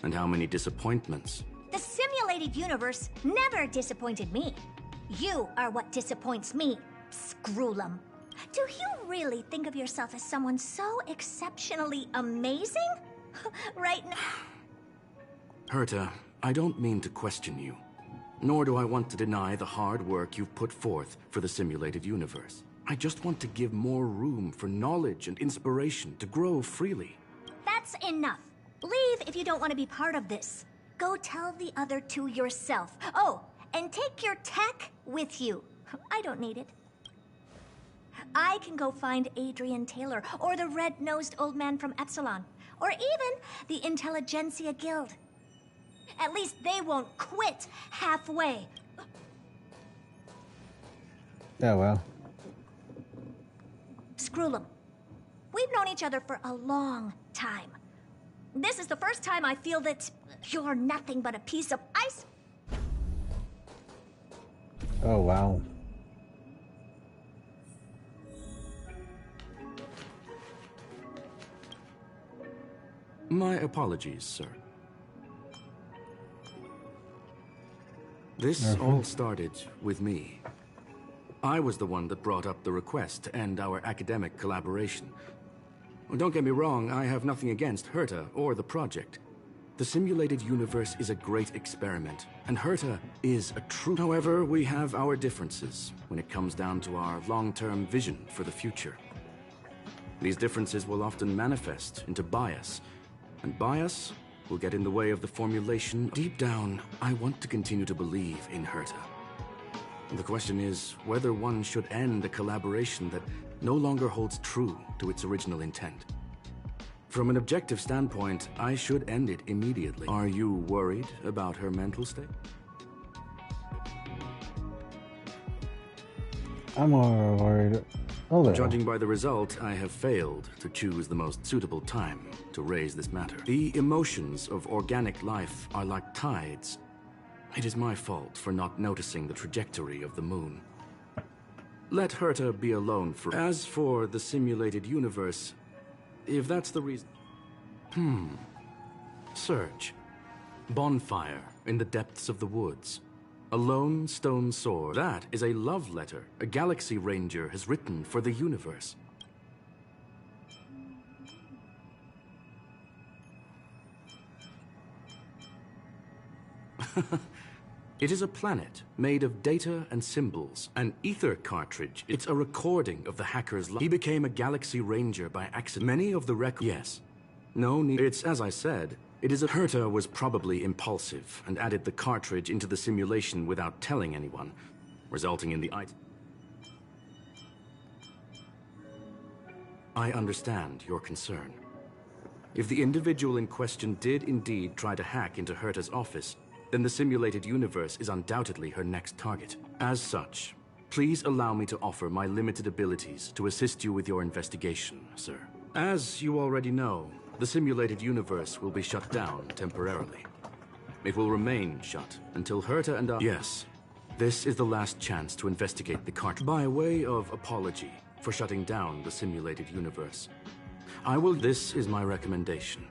And how many disappointments? The simulated universe never disappointed me. You are what disappoints me, Scroolum. Do you really think of yourself as someone so exceptionally amazing? Right now... Herta, I don't mean to question you, nor do I want to deny the hard work you've put forth for the simulated universe. I just want to give more room for knowledge and inspiration to grow freely. That's enough. Leave if you don't want to be part of this. Go tell the other two yourself. Oh, and take your tech with you. I don't need it. I can go find Adrian Taylor, or the red-nosed old man from Epsilon, or even the Intelligentsia Guild. At least they won't quit halfway. Oh, well. Scroolum, we've known each other for a long time. This is the first time I feel that you're nothing but a piece of ice. Oh, wow. My apologies, sir. This all started with me. I was the one that brought up the request to end our academic collaboration. Don't get me wrong, I have nothing against Herta or the project. The simulated universe is a great experiment, and Herta is a true... However, we have our differences when it comes down to our long-term vision for the future. These differences will often manifest into bias, and bias will get in the way of the formulation. Deep down, I want to continue to believe in Herta. The question is whether one should end a collaboration that no longer holds true to its original intent. From an objective standpoint, I should end it immediately. Are you worried about her mental state? I'm more worried. Oh, judging by the result, I have failed to choose the most suitable time to raise this matter. The emotions of organic life are like tides. It is my fault for not noticing the trajectory of the moon. Let Herta be alone for... As for the simulated universe, if that's the reason... Search. Bonfire in the depths of the woods. A lone stone sword. That is a love letter a Galaxy Ranger has written for the universe. It is a planet made of data and symbols. An ether cartridge. It's a recording of the hacker's life. He became a Galaxy Ranger by accident. Many of the records... Yes. No need... It's as I said. It is a... Herta was probably impulsive and added the cartridge into the simulation without telling anyone, resulting in the item. I understand your concern. If the individual in question did indeed try to hack into Herta's office, then the simulated universe is undoubtedly her next target. As such, please allow me to offer my limited abilities to assist you with your investigation, sir. As you already know, the simulated universe will be shut down temporarily. It will remain shut until Herta and I... Yes, this is the last chance to investigate the cartridge. By way of apology for shutting down the simulated universe, I will... This is my recommendation.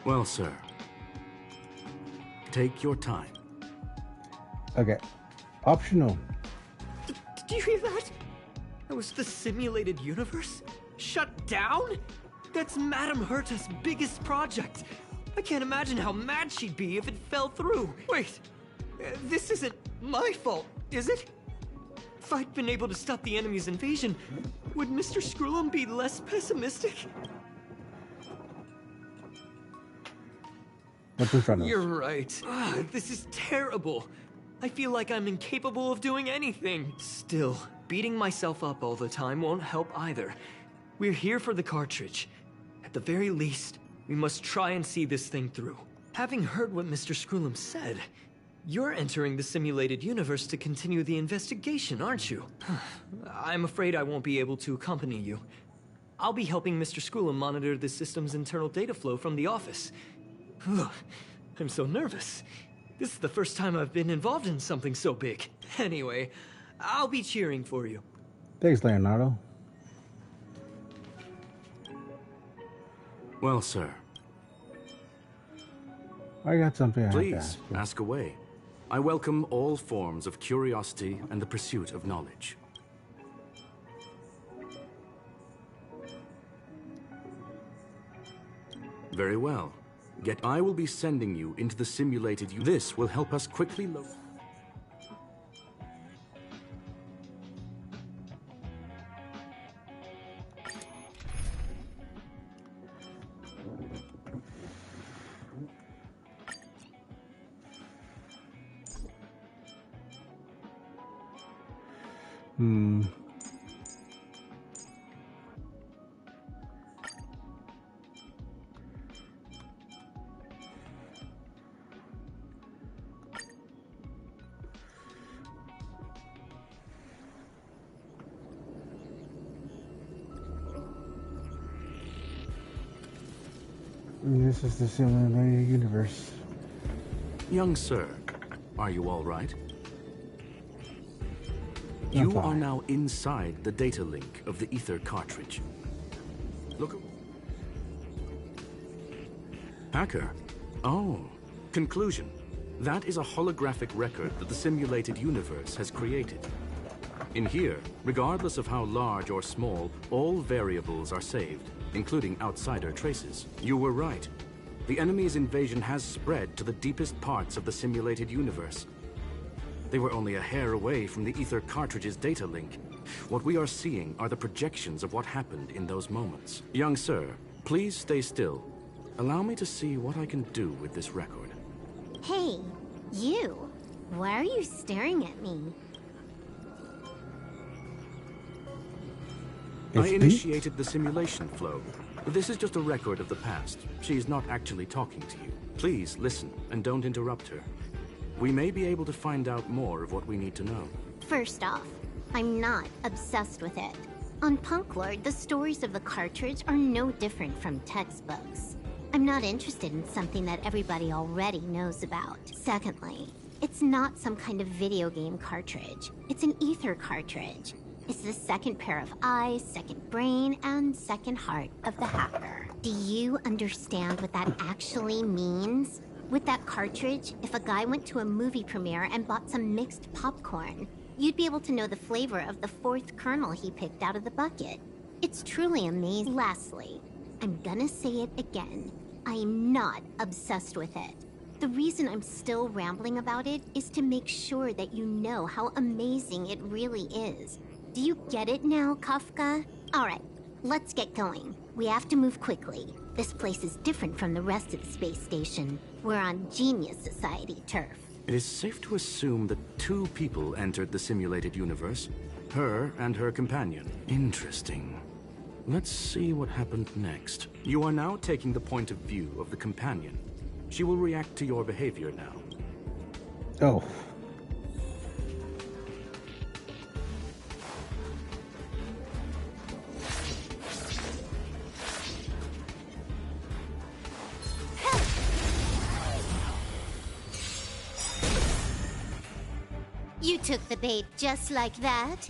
Well, sir, take your time. Okay. Optional. Did you hear that? That was the simulated universe? Shut down? That's Madame Herta's biggest project. I can't imagine how mad she'd be if it fell through. Wait, This isn't my fault, is it? If I'd been able to stop the enemy's invasion, would Mr. Skrullum be less pessimistic? What's in front of us? You're right. This is terrible. I feel like I'm incapable of doing anything. Still, beating myself up all the time won't help either. We're here for the cartridge. At the very least, we must try and see this thing through. Having heard what Mr. Skrullum said, you're entering the simulated universe to continue the investigation, aren't you? I'm afraid I won't be able to accompany you. I'll be helping Mr. Skrullum monitor the system's internal data flow from the office. I'm so nervous. This is the first time I've been involved in something so big. Anyway, I'll be cheering for you. Thanks, Leonardo. Well, sir. I got something I have to Please, ask away. I welcome all forms of curiosity and the pursuit of knowledge. Very well. Yet I will be sending you into the simulated universe. This will help us quickly locate. This is the simulated universe. Young sir, are you all right? You are now inside the data link of the ether cartridge. Look. Hacker. Oh, conclusion. That is a holographic record that the simulated universe has created. In here, regardless of how large or small, all variables are saved, including outsider traces. You were right. The enemy's invasion has spread to the deepest parts of the simulated universe. They were only a hair away from the ether cartridge's data link. What we are seeing are the projections of what happened in those moments. Young sir, please stay still. Allow me to see what I can do with this record. Hey, you. Why are you staring at me? I initiated the simulation flow. This is just a record of the past. She is not actually talking to you. Please listen and don't interrupt her. We may be able to find out more of what we need to know. First off, I'm not obsessed with it. On Punklord, the stories of the cartridge are no different from textbooks. I'm not interested in something that everybody already knows about. Secondly, it's not some kind of video game cartridge. It's an ether cartridge. It's the second pair of eyes, second brain, and second heart of the hacker. Do you understand what that actually means? With that cartridge, if a guy went to a movie premiere and bought some mixed popcorn, you'd be able to know the flavor of the fourth kernel he picked out of the bucket. It's truly amazing. Lastly, I'm gonna say it again. I am not obsessed with it. The reason I'm still rambling about it is to make sure that you know how amazing it really is. Do you get it now, Kafka? Alright, let's get going. We have to move quickly. This place is different from the rest of the space station. We're on Genius Society turf. It is safe to assume that two people entered the simulated universe. Her and her companion. Interesting. Let's see what happened next. You are now taking the point of view of the companion. She will react to your behavior now. Oh. You took the bait just like that?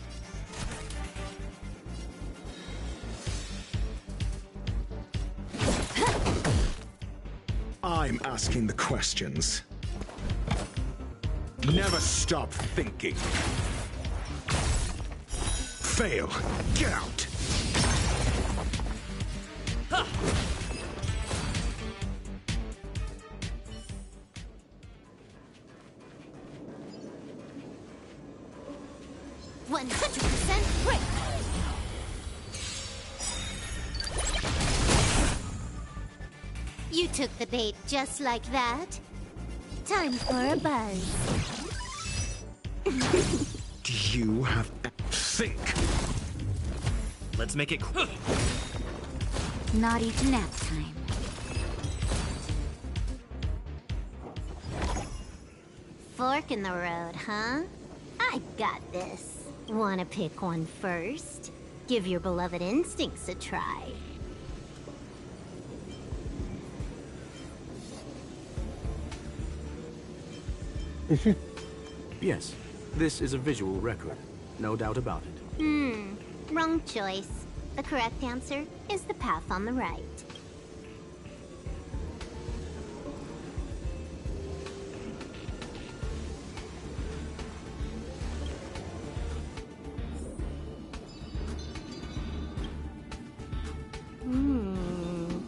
I'm asking the questions. Never stop thinking. Fail. Get out. You took the bait just like that. Time for a buzz. Do you have think? Let's make it quick. Naughty to nap time. Fork in the road, huh? I got this. Wanna pick one first? Give your beloved instincts a try. Is she? Yes, this is a visual record. No doubt about it. Wrong choice. The correct answer is the path on the right.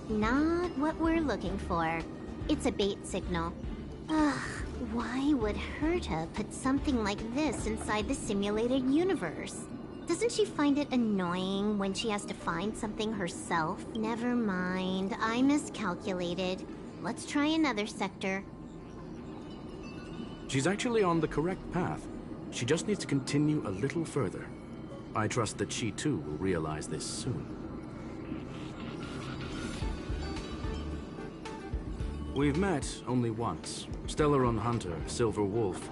Not what we're looking for. It's a bait signal. Ugh, why would Herta put something like this inside the simulated universe? Doesn't she find it annoying when she has to find something herself? Never mind, I miscalculated. Let's try another sector. She's actually on the correct path. She just needs to continue a little further. I trust that she too will realize this soon. We've met only once. Stellaron Hunter, Silver Wolf.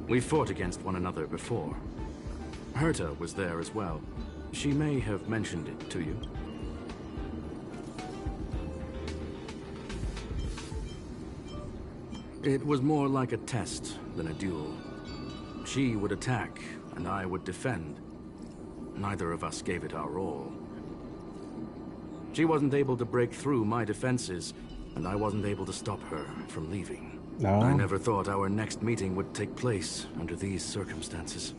We've fought against one another before. Herta was there as well. She may have mentioned it to you. It was more like a test than a duel. She would attack, and I would defend. Neither of us gave it our all. She wasn't able to break through my defenses, and I wasn't able to stop her from leaving. No. I never thought our next meeting would take place under these circumstances.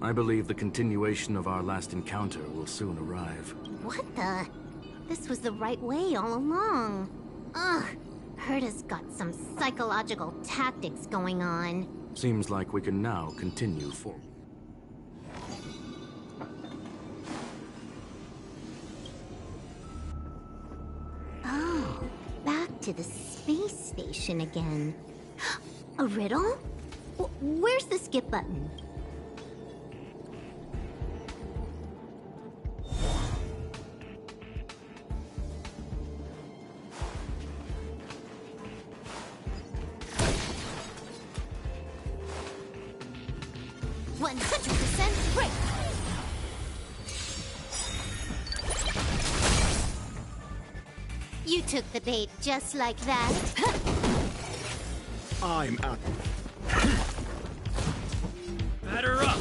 I believe the continuation of our last encounter will soon arrive. What the? This was the right way all along. Ugh, Herta's got some psychological tactics going on. Seems like we can now continue forward. Oh, back to the space station again. A riddle? Where's the skip button? You took the bait just like that. I'm out. Batter up!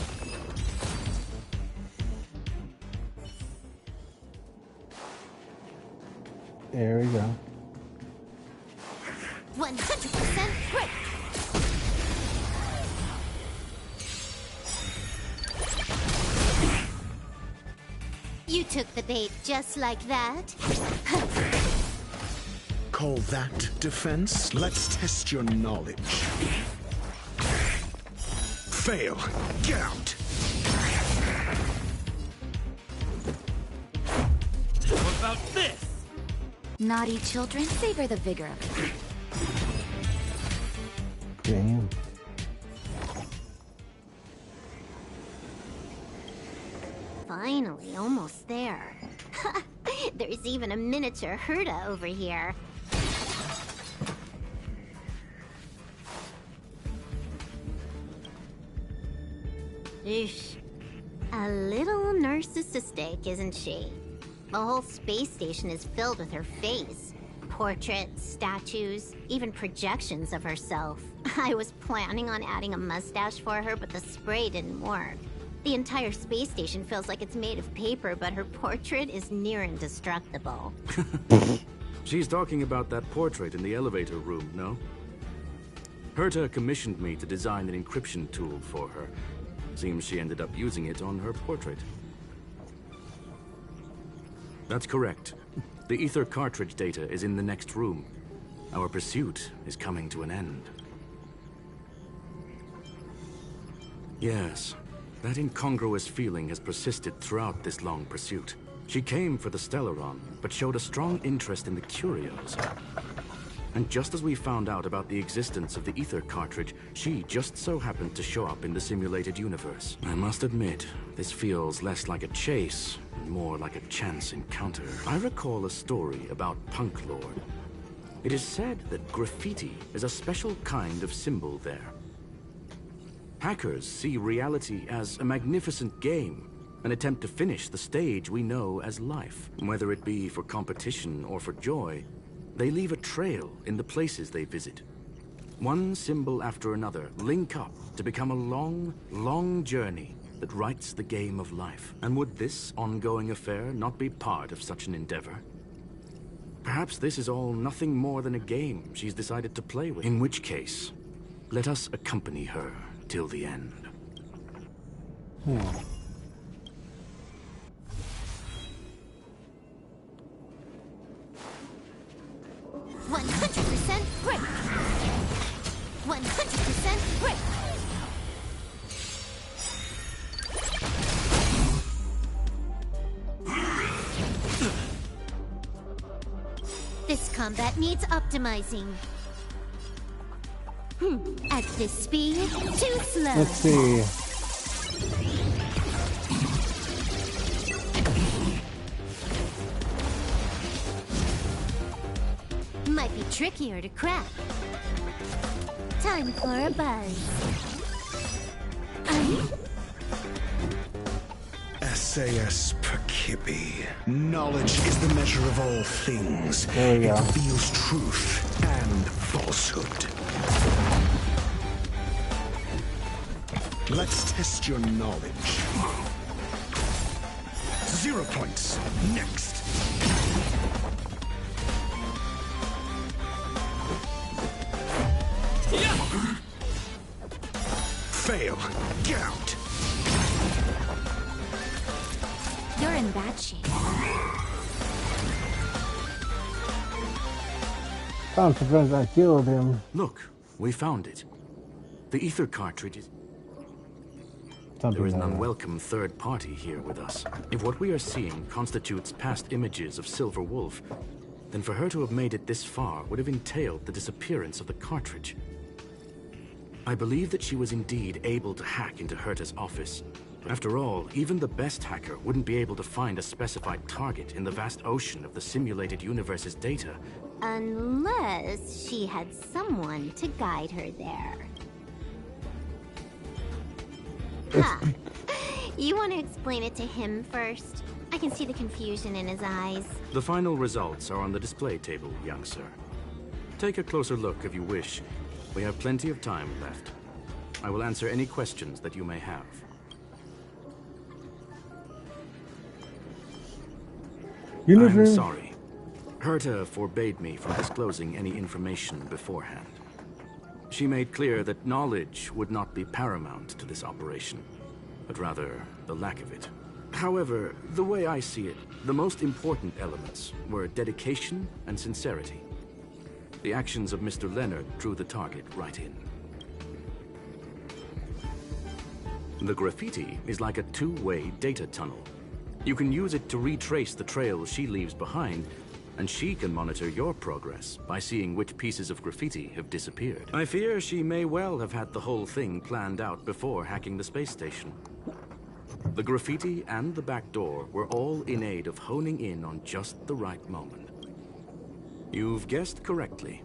There we go. 100% quick. You took the bait just like that. Call that defense? Let's test your knowledge. Fail. Get out. What about this? Naughty children, savor the vigor of it. Damn. Finally, almost there. There's even a miniature Herta over here. Eesh. A little narcissistic, isn't she? The whole space station is filled with her face. Portraits, statues, even projections of herself. I was planning on adding a mustache for her, but the spray didn't work. The entire space station feels like it's made of paper, but her portrait is near indestructible. She's talking about that portrait in the elevator room, no? Herta commissioned me to design an encryption tool for her. Seems she ended up using it on her portrait. That's correct. The ether cartridge data is in the next room. Our pursuit is coming to an end. Yes, that incongruous feeling has persisted throughout this long pursuit. She came for the Stellaron, but showed a strong interest in the curios. And just as we found out about the existence of the ether cartridge, she just so happened to show up in the simulated universe. I must admit, this feels less like a chase, and more like a chance encounter. I recall a story about Punk Lord. It is said that graffiti is a special kind of symbol there. Hackers see reality as a magnificent game, an attempt to finish the stage we know as life. Whether it be for competition or for joy, they leave a trail in the places they visit. One symbol after another link up to become a long, long journey that writes the game of life. And would this ongoing affair not be part of such an endeavor? Perhaps this is all nothing more than a game she's decided to play with. In which case, let us accompany her till the end. 100% break! 100% break! This combat needs optimizing. At this speed, too slow. Let's see. Might be trickier to crack. Time for a buzz. SAS Perkibi. Knowledge is the measure of all things. There we It go. reveals truth and falsehood. Let's test your knowledge. 0 points. Next. Fail. Get out. You're in bad shape. Consequence, I killed him. Look, we found it. The ether cartridge is... Something There is an like that. unwelcome third party here with us. If what we are seeing constitutes past images of Silver Wolf, then for her to have made it this far would have entailed the disappearance of the cartridge. I believe that she was indeed able to hack into Herta's office. After all, even the best hacker wouldn't be able to find a specified target in the vast ocean of the simulated universe's data. Unless she had someone to guide her there. Huh. You want to explain it to him first? I can see the confusion in his eyes. The final results are on the display table, young sir. Take a closer look if you wish. We have plenty of time left. I will answer any questions that you may have. I'm sorry. Herta forbade me from disclosing any information beforehand. She made clear that knowledge would not be paramount to this operation, but rather the lack of it. However, the way I see it, the most important elements were dedication and sincerity. The actions of Mr. Leonard drew the target right in. The graffiti is like a two-way data tunnel. You can use it to retrace the trails she leaves behind, and she can monitor your progress by seeing which pieces of graffiti have disappeared. I fear she may well have had the whole thing planned out before hacking the space station. The graffiti and the back door were all in aid of honing in on just the right moment. You've guessed correctly.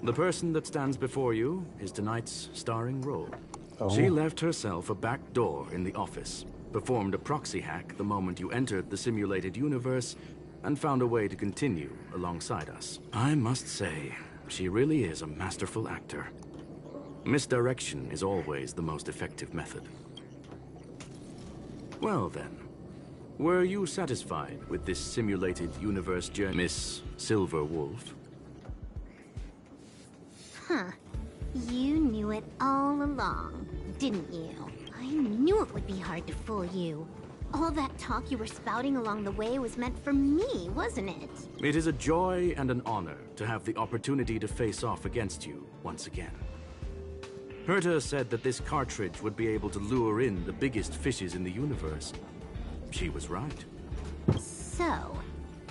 The person that stands before you is tonight's starring role. She left herself a back door in the office, performed a proxy hack the moment you entered the simulated universe, and found a way to continue alongside us. I must say, she really is a masterful actor. Misdirection is always the most effective method. Well then, were you satisfied with this simulated universe journey, Miss Silver Wolf? Huh. You knew it all along, didn't you? I knew it would be hard to fool you. All that talk you were spouting along the way was meant for me, wasn't it? It is a joy and an honor to have the opportunity to face off against you once again. Herta said that this cartridge would be able to lure in the biggest fishes in the universe. She was right. So,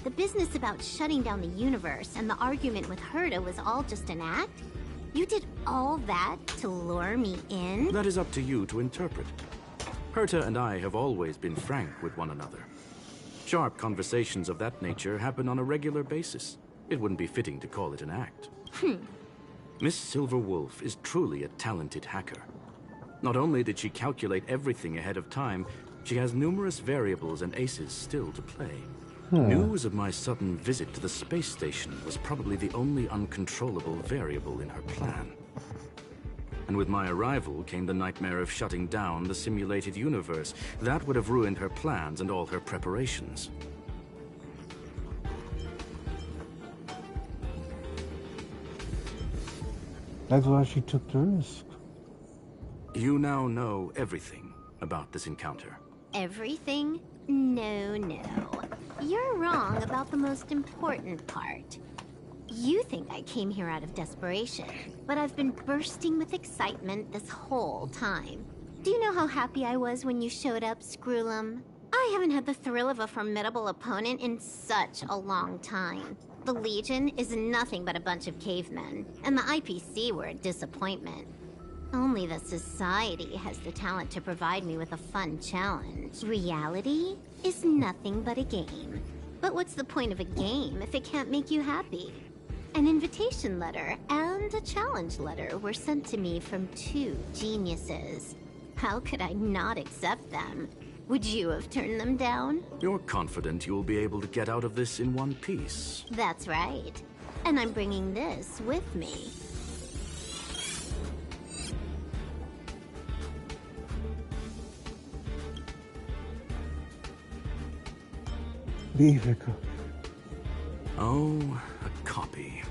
the business about shutting down the universe and the argument with Herta was all just an act? You did all that to lure me in? That is up to you to interpret. Herta and I have always been frank with one another. Sharp conversations of that nature happen on a regular basis. It wouldn't be fitting to call it an act. Miss Silverwolf is truly a talented hacker. Not only did she calculate everything ahead of time, she has numerous variables and aces still to play. News of my sudden visit to the space station was probably the only uncontrollable variable in her plan. And with my arrival came the nightmare of shutting down the simulated universe. That would have ruined her plans and all her preparations. That's why she took the risk. You now know everything about this encounter. Everything? No. You're wrong about the most important part. You think I came here out of desperation, but I've been bursting with excitement this whole time. Do you know how happy I was when you showed up, Screwlum? I haven't had the thrill of a formidable opponent in such a long time. The Legion is nothing but a bunch of cavemen, and the IPC were a disappointment. Only the Society has the talent to provide me with a fun challenge. Reality is nothing but a game. But what's the point of a game if it can't make you happy? An invitation letter and a challenge letter were sent to me from two geniuses. How could I not accept them? Would you have turned them down? You're confident you'll be able to get out of this in one piece. That's right. And I'm bringing this with me. Oh, a copy.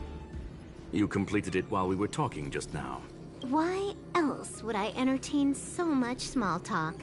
You completed it while we were talking just now. Why else would I entertain so much small talk?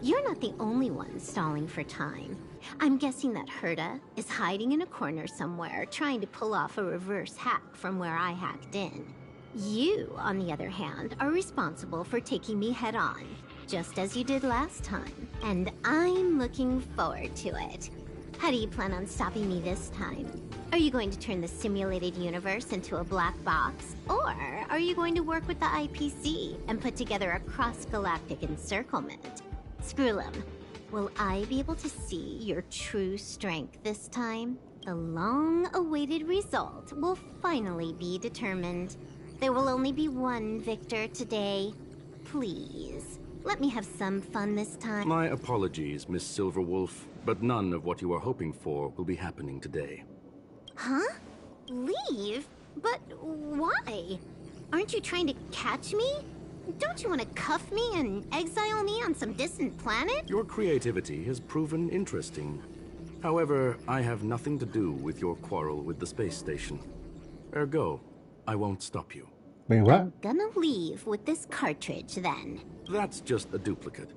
You're not the only one stalling for time. I'm guessing that Herta is hiding in a corner somewhere, trying to pull off a reverse hack from where I hacked in. You, on the other hand, are responsible for taking me head on, just as you did last time. And I'm looking forward to it. How do you plan on stopping me this time? Are you going to turn the simulated universe into a black box? Or are you going to work with the IPC and put together a cross-galactic encirclement? Screwlum, will I be able to see your true strength this time? The long-awaited result will finally be determined. There will only be one victor today. Please, let me have some fun this time. My apologies, Miss Silverwolf, but none of what you are hoping for will be happening today. Huh? Leave? But why? Aren't you trying to catch me? Don't you want to cuff me and exile me on some distant planet? Your creativity has proven interesting. However, I have nothing to do with your quarrel with the space station. Ergo, I won't stop you. Wait, what? I'm gonna leave with this cartridge, then. That's just a duplicate.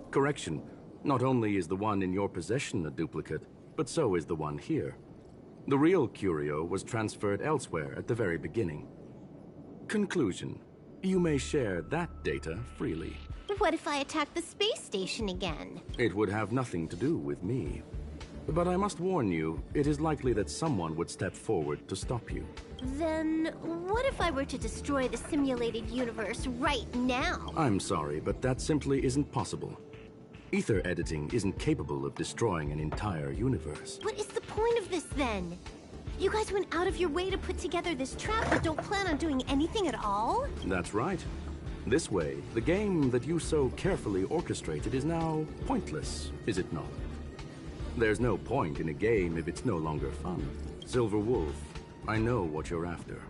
Correction, not only is the one in your possession a duplicate, but so is the one here. The real curio was transferred elsewhere at the very beginning. Conclusion. You may share that data freely. What if I attack the space station again? It would have nothing to do with me. But I must warn you, it is likely that someone would step forward to stop you. Then what if I were to destroy the simulated universe right now? I'm sorry, but that simply isn't possible. Ether editing isn't capable of destroying an entire universe. What is the point of this, then? You guys went out of your way to put together this trap, but don't plan on doing anything at all? That's right. This way, the game that you so carefully orchestrated is now pointless, is it not? There's no point in a game if it's no longer fun. Silverwolf, I know what you're after.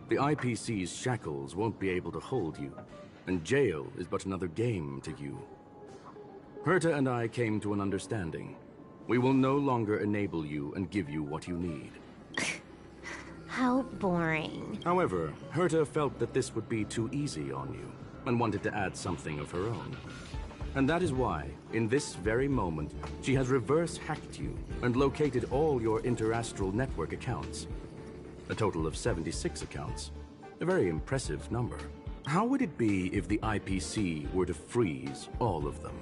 The IPC's shackles won't be able to hold you, and jail is but another game to you. Herta and I came to an understanding. We will no longer enable you and give you what you need. How boring. However, Herta felt that this would be too easy on you, and wanted to add something of her own. And that is why, in this very moment, she has reverse-hacked you and located all your interastral network accounts. A total of 76 accounts. A very impressive number. How would it be if the IPC were to freeze all of them?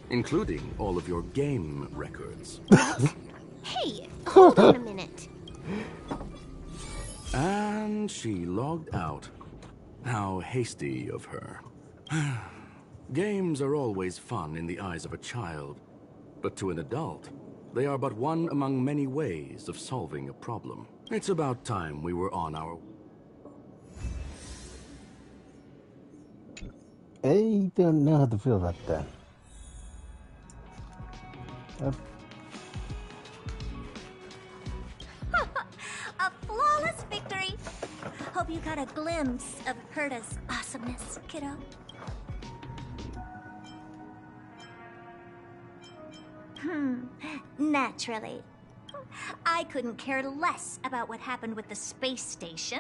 including all of your game records. Hey, hold on a minute. And she logged out. How hasty of her. Games are always fun in the eyes of a child, but to an adult, they are but one among many ways of solving a problem. It's about time we were on our... I don't know how to feel about that. A flawless victory! Hope you got a glimpse of Herta's awesomeness, kiddo. Naturally. I couldn't care less about what happened with the space station,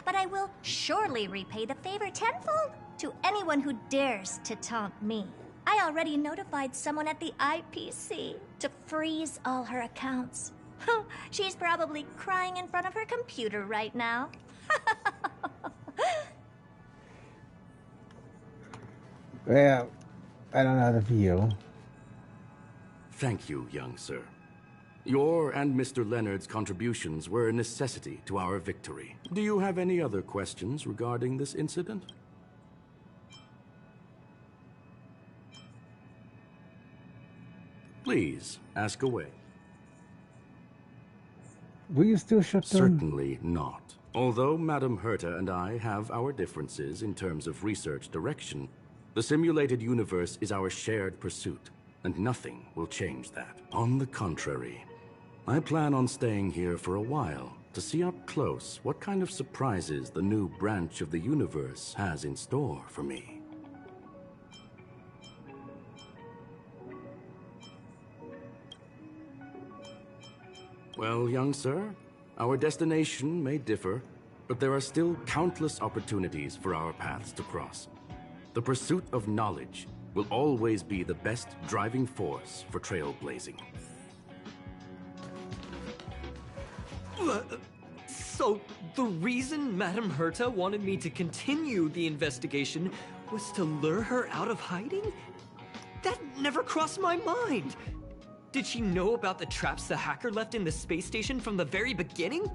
but I will surely repay the favor tenfold to anyone who dares to taunt me. I already notified someone at the IPC to freeze all her accounts. She's probably crying in front of her computer right now. Well, I don't know how to feel. Thank you, young sir. Your and Mr. Leonard's contributions were a necessity to our victory. Do you have any other questions regarding this incident? Please, ask away. Will you still shut down? Certainly not. Although Madame Herta and I have our differences in terms of research direction, the simulated universe is our shared pursuit, and nothing will change that. On the contrary, I plan on staying here for a while to see up close what kind of surprises the new branch of the universe has in store for me. Well, young sir, our destination may differ, but there are still countless opportunities for our paths to cross. The pursuit of knowledge will always be the best driving force for trailblazing. So, the reason Madame Herta wanted me to continue the investigation was to lure her out of hiding? That never crossed my mind! Did she know about the traps the hacker left in the space station from the very beginning?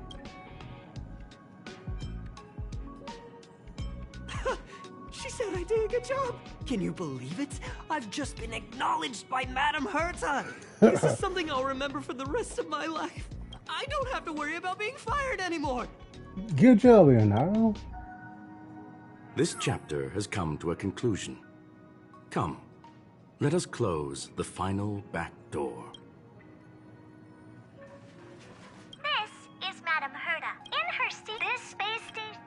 She said I did a good job! Can you believe it? I've just been acknowledged by Madame Herta! This is something I'll remember for the rest of my life. I don't have to worry about being fired anymore! Good job, Leonardo. This chapter has come to a conclusion. Come, let us close the final back door. This is Madame Herta in her seat. This space station.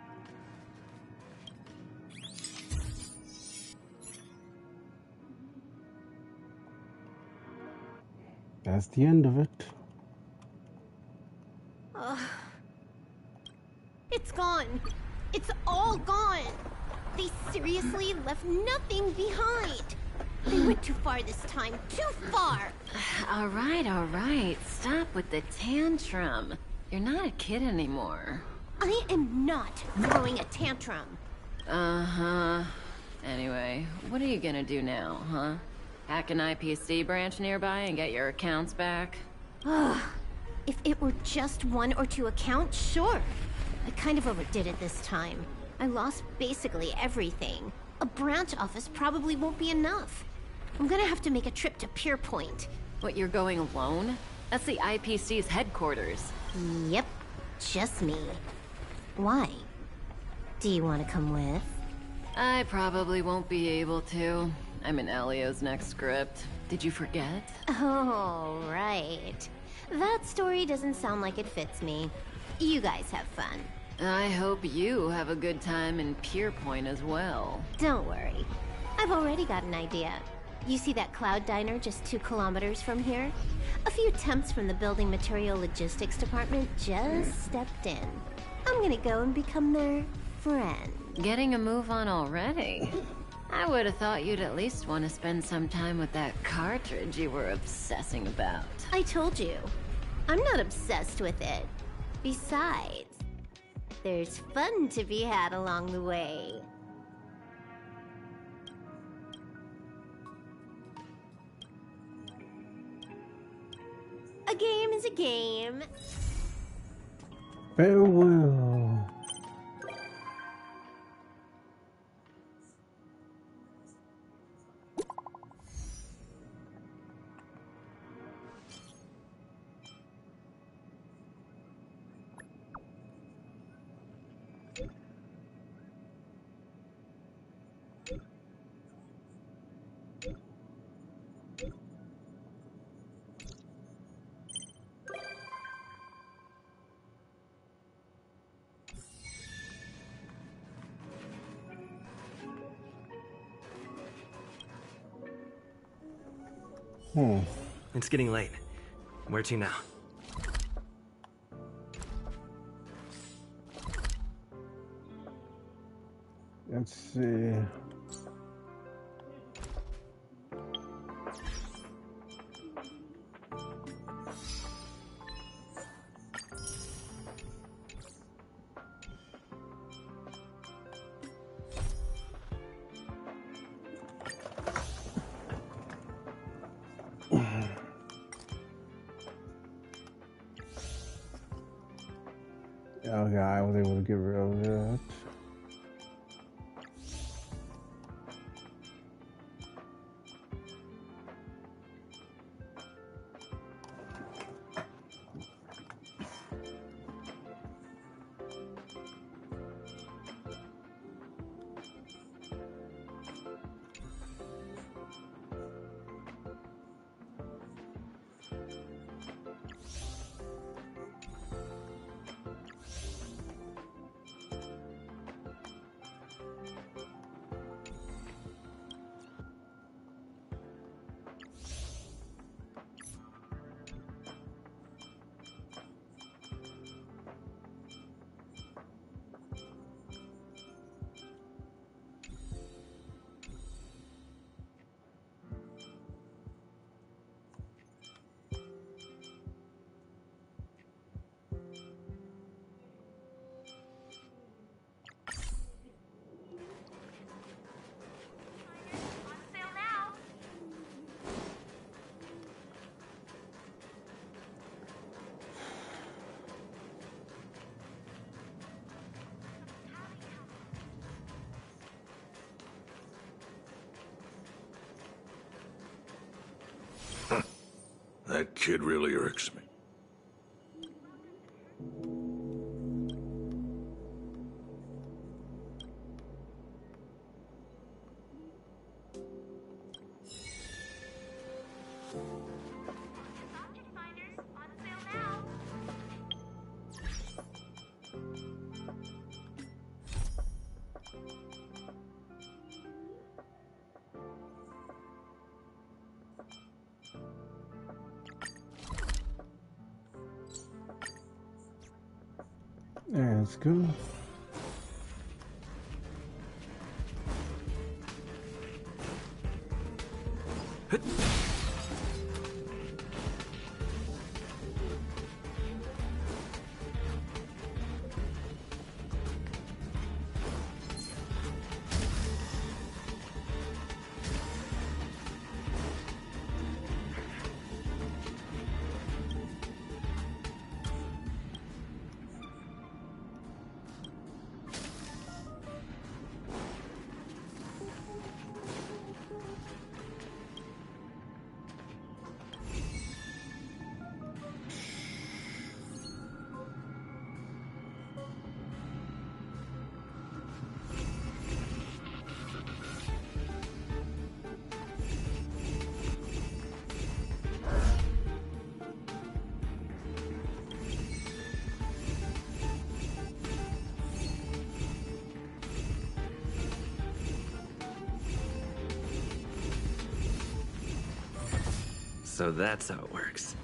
That's the end of it. It's gone. It's all gone. They seriously left nothing behind. They went too far this time. Too far. All right. Stop with the tantrum. You're not a kid anymore. I am not throwing a tantrum. Uh-huh. Anyway, what are you gonna do now, huh? Hack an IPC branch nearby and get your accounts back? If it were just 1 or 2 accounts, sure. I kind of overdid it this time. I lost basically everything. A branch office probably won't be enough. I'm gonna have to make a trip to Pier Point. What, you're going alone? That's the IPC's headquarters. Yep, just me. Why? Do you want to come with? I probably won't be able to. I'm in Elio's next script. Did you forget? Oh, right. That story doesn't sound like it fits me. You guys have fun. I hope you have a good time in Pier Point as well. Don't worry. I've already got an idea. You see that Cloud Diner just 2 kilometers from here? A few temps from the Building Material Logistics Department just stepped in. I'm gonna go and become their friend. Getting a move on already? I would have thought you'd at least want to spend some time with that cartridge you were obsessing about. I told you. I'm not obsessed with it. Besides, there's fun to be had along the way. A game is a game. Farewell. It's getting late. Where to now? Let's see. Okay, I was able to get rid of that. That kid really irks me. Let's go. So that's how it works.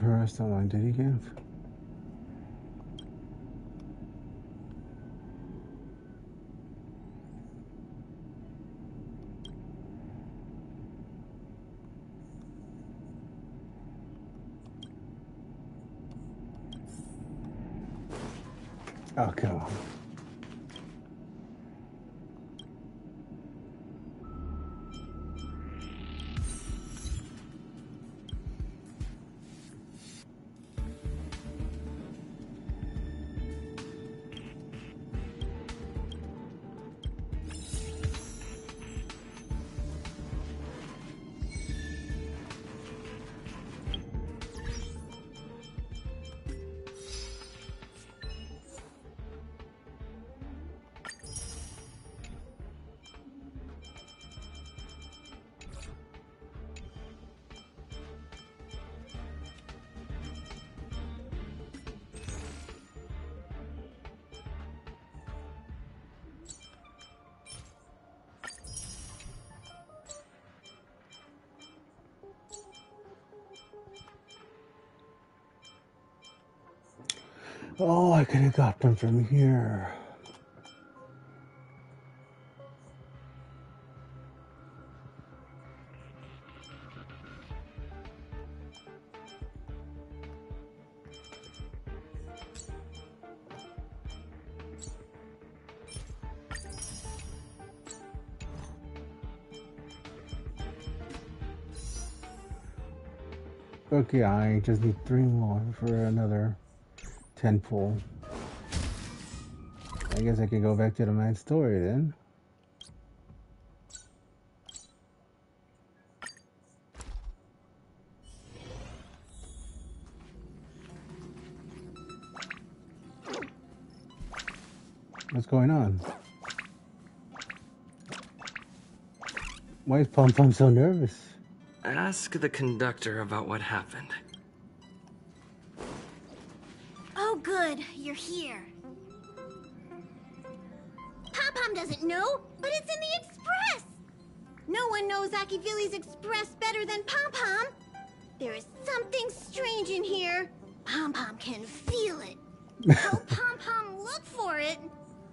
First, how long did he give? Oh, come on. Oh, I could have got them from here. Okay, I just need 3 more for another 10 pull. I guess I can go back to the main story then. What's going on? Why is Pom Pom so nervous? Ask the conductor about what happened. Oh, good. You're here. Pom-Pom doesn't know, but it's in the Express! No one knows Akivili's Express better than Pom-Pom. There is something strange in here. Pom-Pom can feel it. Help Pom-Pom look for it.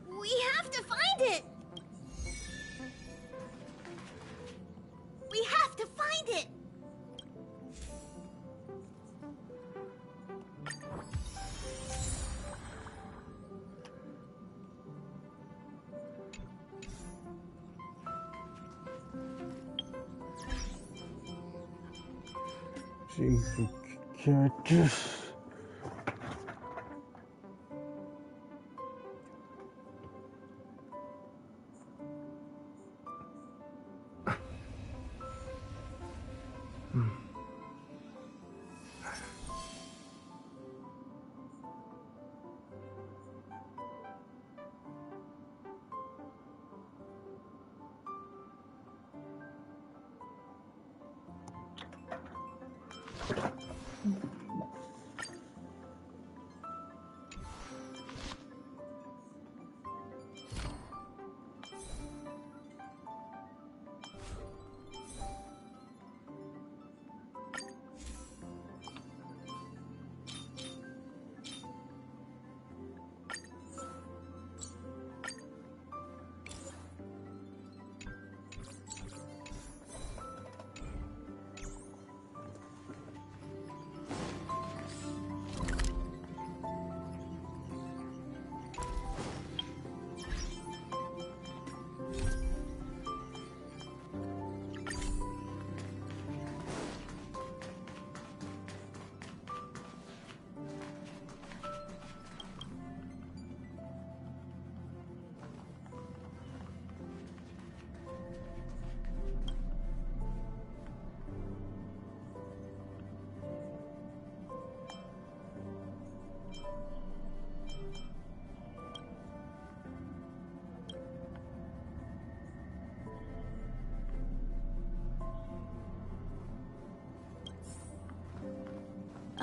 We have to find it. We have to find it. Jesus, characters.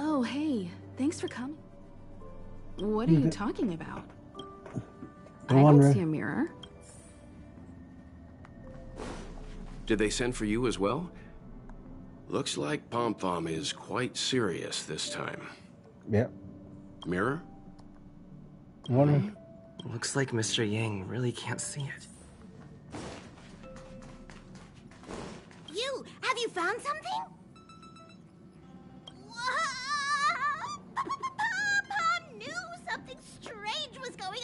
Oh, hey. Thanks for coming. What are you talking about? I don't see a mirror. Did they send for you as well? Looks like Pom Pom is quite serious this time. Yep. Mirror? Looks like Mr. Yang really can't see it. Have you found something? Pom-Pom knew something strange was going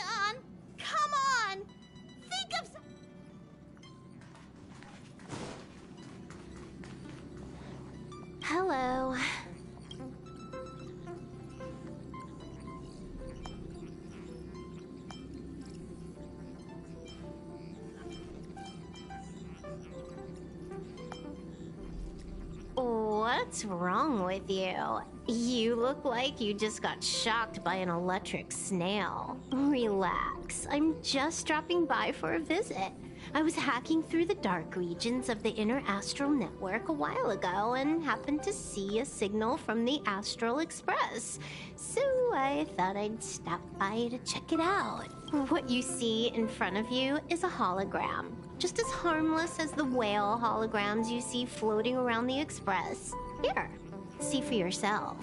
What's wrong with you? You look like you just got shocked by an electric snail. Relax, I'm just dropping by for a visit. I was hacking through the dark regions of the inner astral network a while ago and happened to see a signal from the Astral Express. So I thought I'd stop by to check it out. What you see in front of you is a hologram, just as harmless as the whale holograms you see floating around the Express. Here, see for yourself.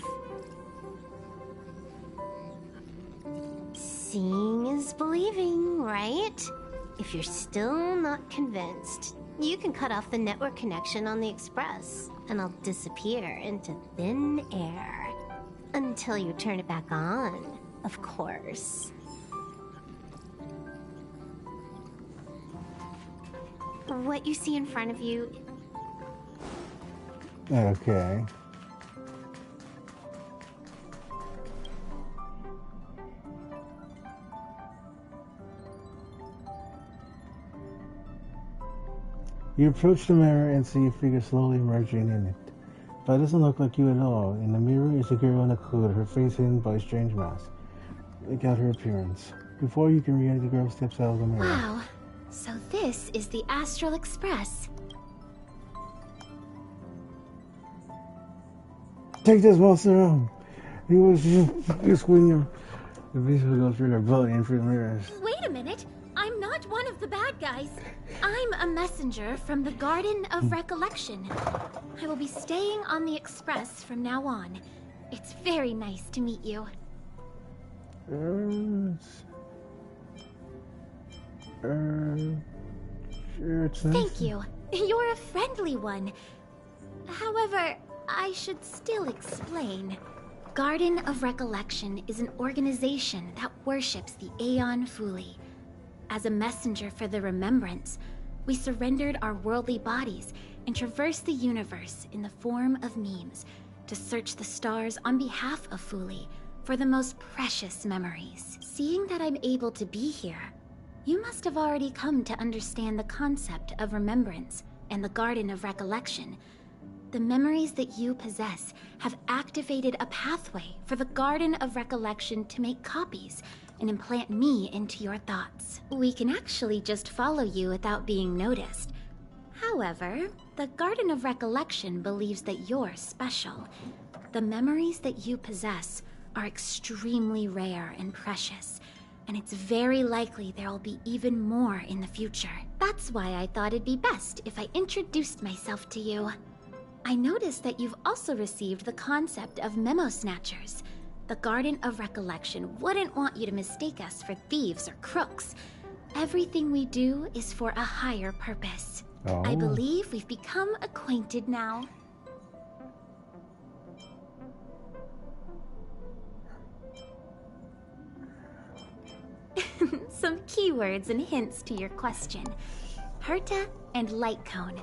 Seeing is believing, right? If you're still not convinced, you can cut off the network connection on the Express, and I'll disappear into thin air. Until you turn it back on, of course. What you see in front of you... Okay. You approach the mirror and see a figure slowly emerging in it. But it doesn't look like you at all. In the mirror is a girl in a coat, her face hidden by a strange mask. Look at her appearance. Before you can react, the girl steps out of the mirror. Wow. So this is the Astral Express. Take this monster home. He was squeezing him. The beast will go through their belly and through the mirrors. Wait a minute. I'm not one of the bad guys. I'm a messenger from the Garden of Recollection. I will be staying on the Express from now on. It's very nice to meet you. Sure, it's nice. Thank you. You're a friendly one. However, I should still explain. Garden of Recollection is an organization that worships the Aeon Fuli. As a messenger for the remembrance, we surrendered our worldly bodies and traversed the universe in the form of memes to search the stars on behalf of Fuli for the most precious memories. Seeing that I'm able to be here, you must have already come to understand the concept of remembrance and the Garden of Recollection. The memories that you possess have activated a pathway for the Garden of Recollection to make copies and implant me into your thoughts. We can actually just follow you without being noticed. However, the Garden of Recollection believes that you're special. The memories that you possess are extremely rare and precious, and it's very likely there'll be even more in the future. That's why I thought it'd be best if I introduced myself to you. I noticed that you've also received the concept of memo snatchers. The Garden of Recollection wouldn't want you to mistake us for thieves or crooks. Everything we do is for a higher purpose. Oh. I believe we've become acquainted now. Some keywords and hints to your question. Herta and Light Cone.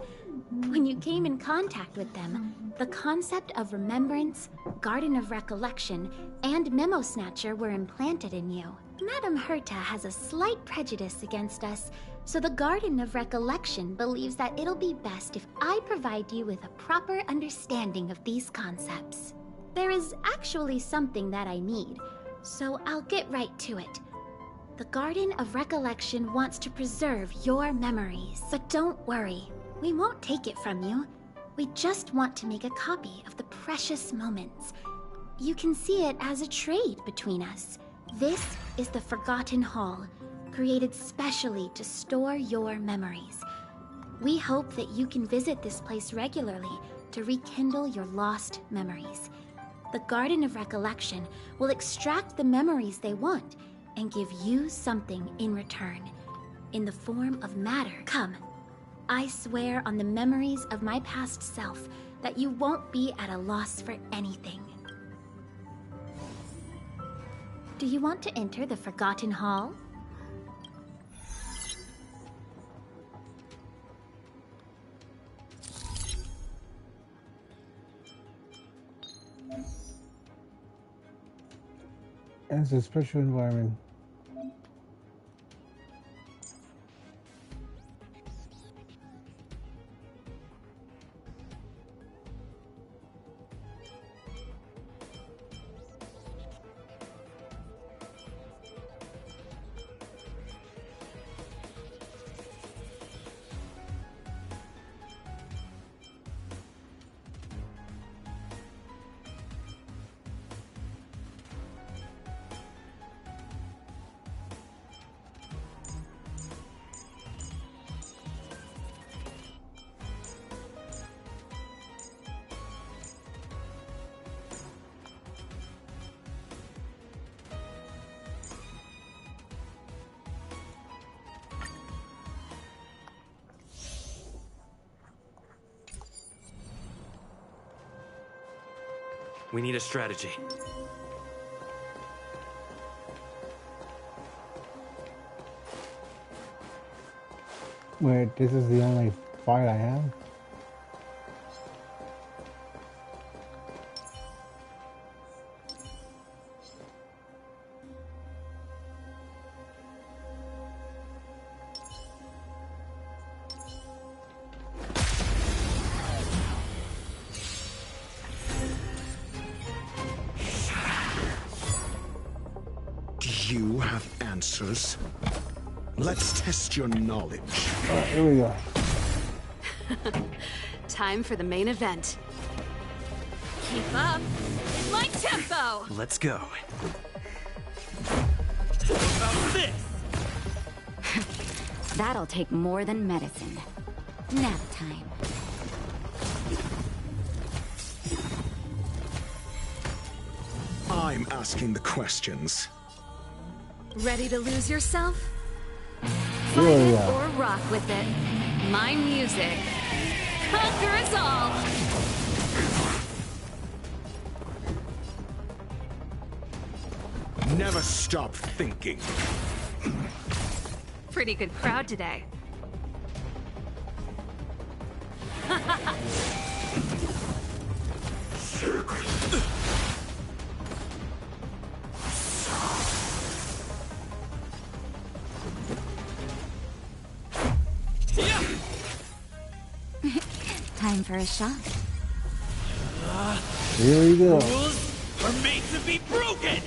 When you came in contact with them, the concept of remembrance, Garden of Recollection, and Memo Snatcher were implanted in you. Madame Herta has a slight prejudice against us, so the Garden of Recollection believes that it'll be best if I provide you with a proper understanding of these concepts. There is actually something that I need, so I'll get right to it. The Garden of Recollection wants to preserve your memories, but don't worry. We won't take it from you. We just want to make a copy of the precious moments. You can see it as a trade between us. This is the Forgotten Hall, created specially to store your memories. We hope that you can visit this place regularly to rekindle your lost memories. The Garden of Recollection will extract the memories they want and give you something in return, in the form of matter. Come. I swear on the memories of my past self that you won't be at a loss for anything. Do you want to enter the Forgotten Hall? It's a special environment. We need a strategy. Wait, this is the only fight I have? Do you have answers? Let's test your knowledge. Alright, here we go. Time for the main event. Keep up with my tempo! Let's go. How about this? That'll take more than medicine. Nap time. I'm asking the questions. Ready to lose yourself? Here Fight we it go. or rock with it. My music. Conquer us all! Never stop thinking. Pretty good crowd today. Time for a shot. Here we go. Rules are made to be broken!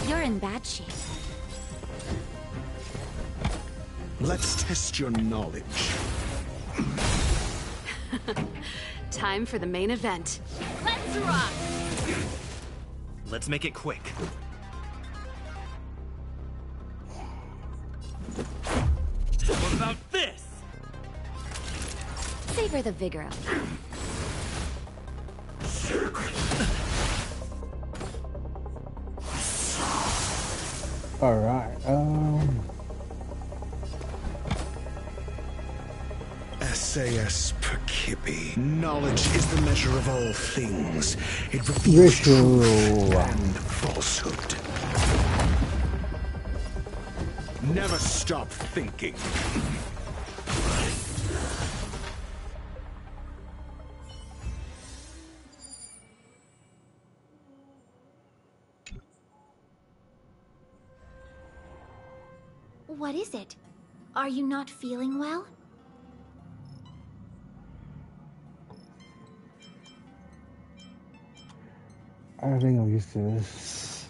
You're in bad shape. Let's test your knowledge. Time for the main event. Let's rock! Let's make it quick. What about this? Savor the vigor of it. Alright, SAS per Kippy. Knowledge is the measure of all things. It reveals truth and falsehood. Never stop thinking. What is it? Are you not feeling well? I think I'm used to this.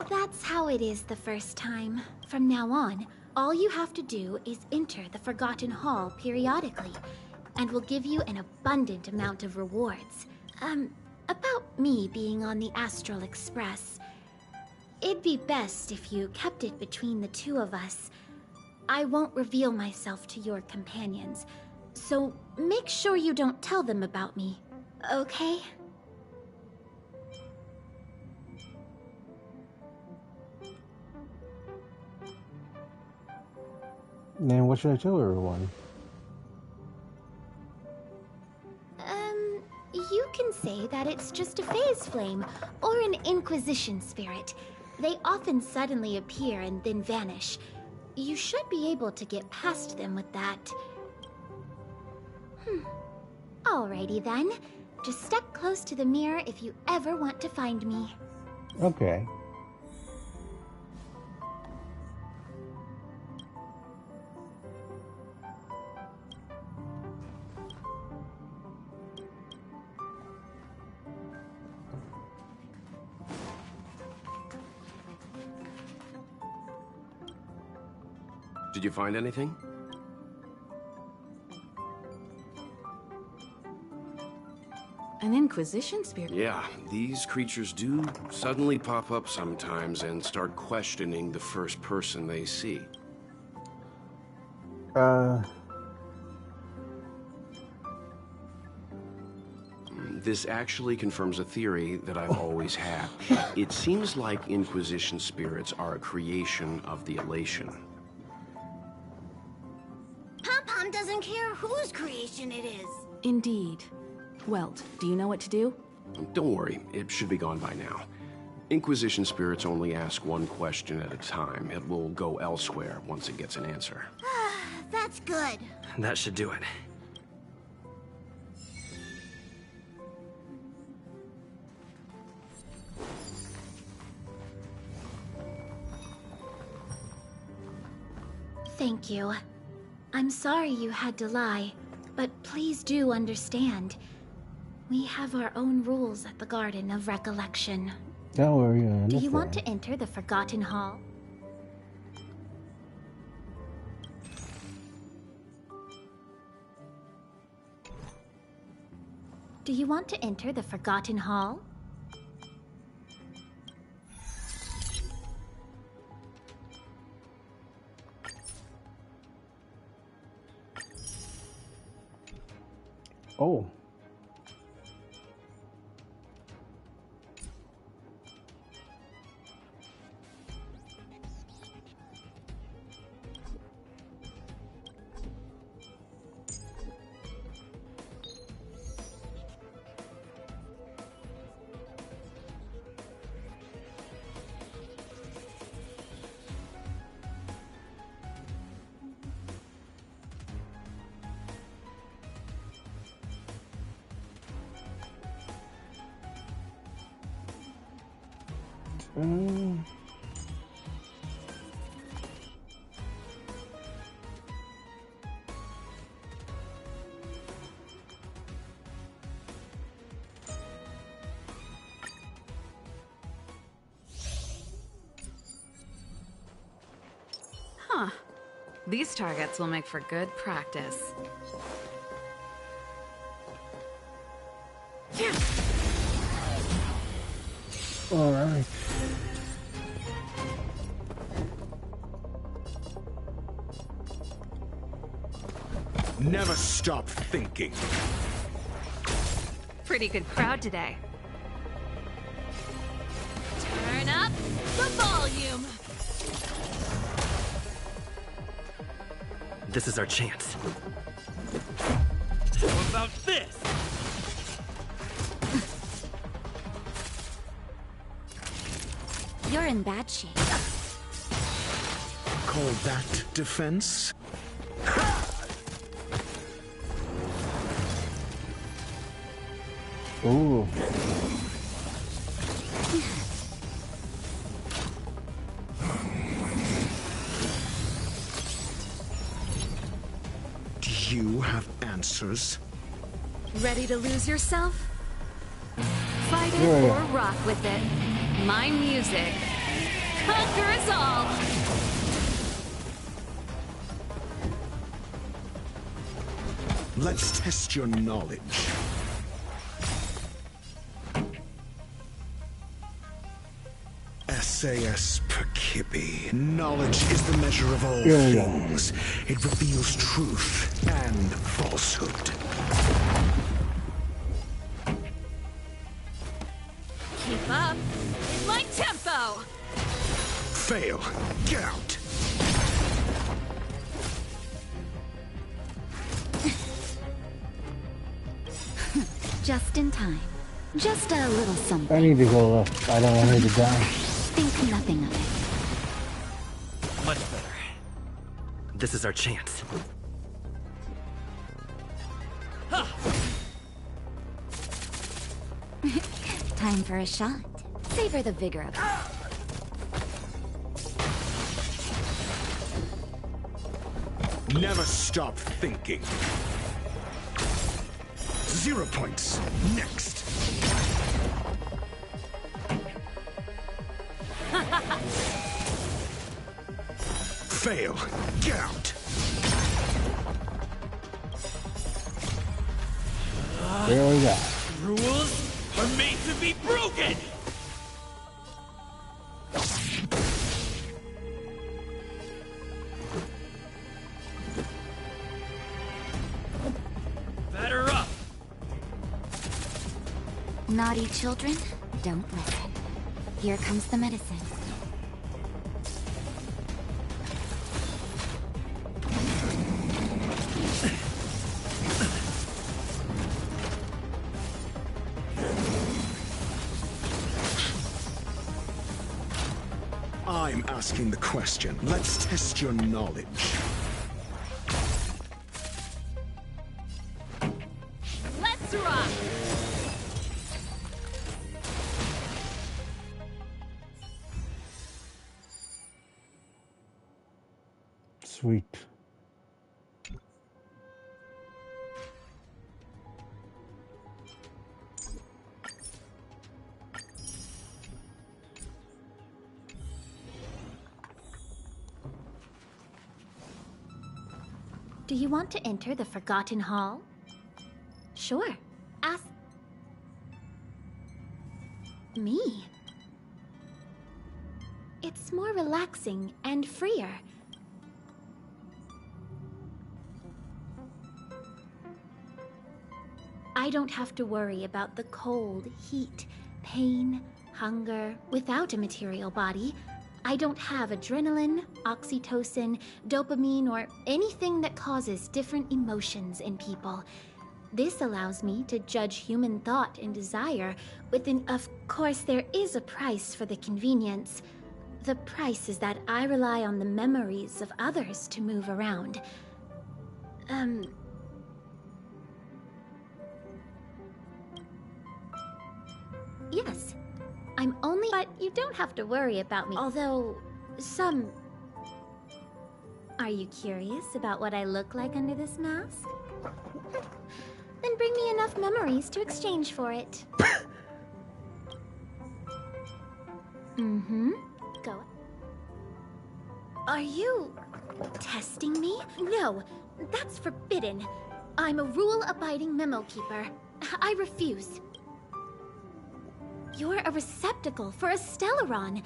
That's how it is the first time. From now on, all you have to do is enter the Forgotten Hall periodically, and we'll give you an abundant amount of rewards. About me being on the Astral Express. It'd be best if you kept it between the two of us. I won't reveal myself to your companions, so make sure you don't tell them about me, okay? Then what should I tell everyone? You can say that it's just a phase flame, or an Inquisition spirit. They often suddenly appear and then vanish. You should be able to get past them with that. Alrighty then. Just step close to the mirror if you ever want to find me. Okay. Did you find anything? An Inquisition spirit? Yeah, these creatures do suddenly pop up sometimes and start questioning the first person they see. This actually confirms a theory that I've always had. It seems like Inquisition spirits are a creation of the Elation. Pom-Pom doesn't care whose creation it is. Indeed. Welt, do you know what to do? Don't worry, it should be gone by now. Inquisition spirits only ask one question at a time. It will go elsewhere once it gets an answer. That's good. That should do it. Thank you. I'm sorry you had to lie, but please do understand. We have our own rules at the Garden of Recollection. Don't worry, Do you want to enter the Forgotten Hall? Do you want to enter the Forgotten Hall? Oh. Huh. These targets will make for good practice. All right. Never stop thinking. Pretty good crowd today. Turn up the volume. This is our chance. How about this? You're in bad shape. Call that defense? Ooh. Do you have answers? Ready to lose yourself? Fight it Yeah. or rock with it. My music. Conquer us all! Let's test your knowledge. SAS Perkibi. Knowledge is the measure of all things. It reveals truth and falsehood. Keep up. In my tempo! Fail. Get out. Just in time. Just a little something. I need to go up. I don't want her to die. Think nothing of it. Much better. This is our chance. Time for a shot. Savor the vigor of it. Never stop thinking. 0 points. Next. Fail. Get out. There we go. Rules are made to be broken! Batter up! Naughty children, don't listen. Here comes the medicine. I'm asking the question. Let's test your knowledge. Let's rock! Sweet. Do you want to enter the Forgotten Hall? Sure. Ask me. It's more relaxing and freer. I don't have to worry about the cold, heat, pain, hunger without a material body. I don't have adrenaline, oxytocin, dopamine, or anything that causes different emotions in people. This allows me to judge human thought and desire within. Of course, there is a price for the convenience. The price is that I rely on the memories of others to move around. Yes. I'm only. But you don't have to worry about me. Although, some. Are you curious about what I look like under this mask? Then bring me enough memories to exchange for it. Go. Are you testing me? No, that's forbidden. I'm a rule-abiding memo keeper. I refuse. You're a receptacle for a Stellaron.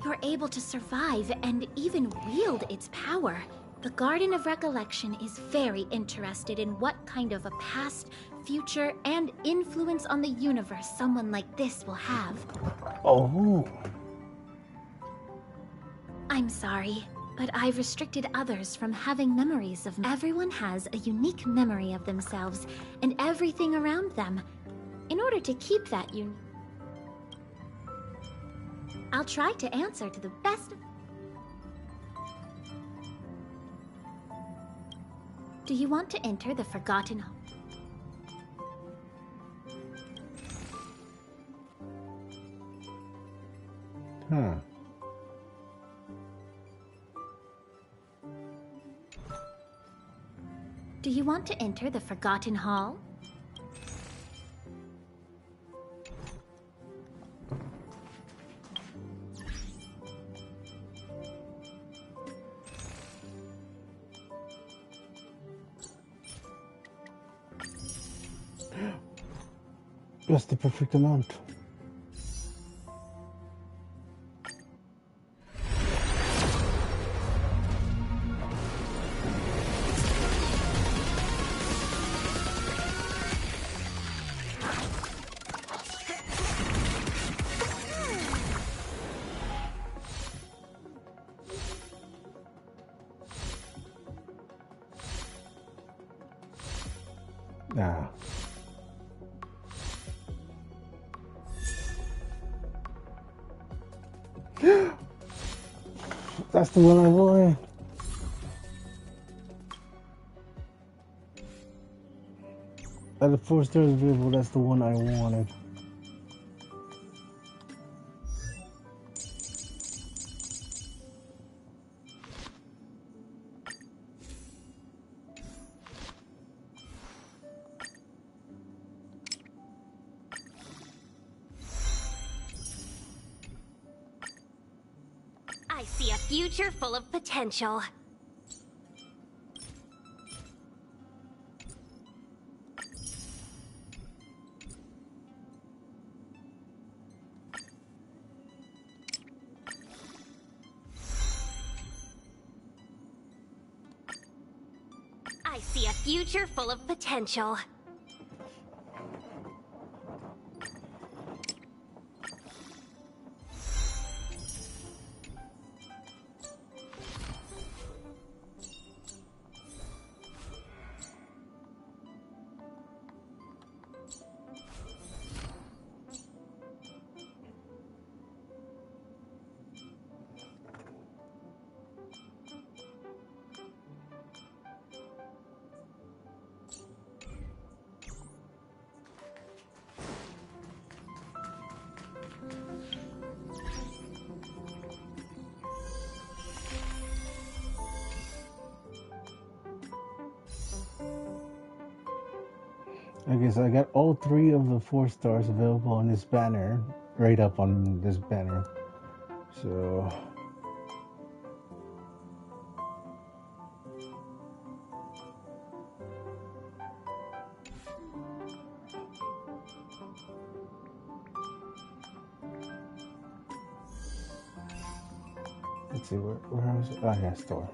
You're able to survive and even wield its power. The Garden of Recollection is very interested in what kind of a past, future, and influence on the universe someone like this will have. Oh. I'm sorry, but I've restricted others from having memories of. Everyone has a unique memory of themselves and everything around them. In order to keep that I'll try to answer to the best of... Do you want to enter the Forgotten... Huh. Do you want to enter the Forgotten Hall? That's the perfect amount. Ah. That's the one I wanted. Out of the 4 stars available, that's the one I wanted. I see a future full of potential. I see a future full of potential. I guess I got all 3 of the 4 stars available on this banner, right up on this banner. So let's see where was it? Oh yeah, store.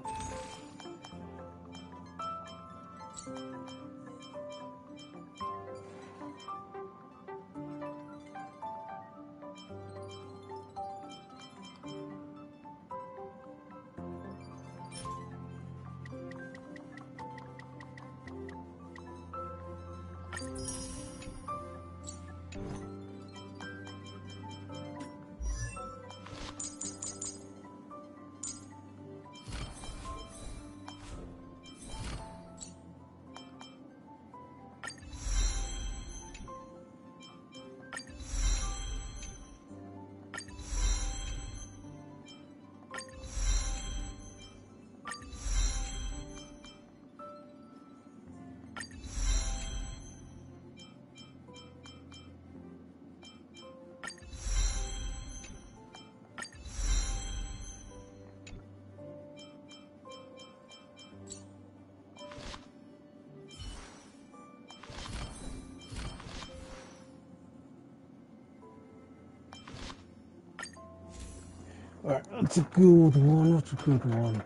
Alright, that's a good one. That's a good one.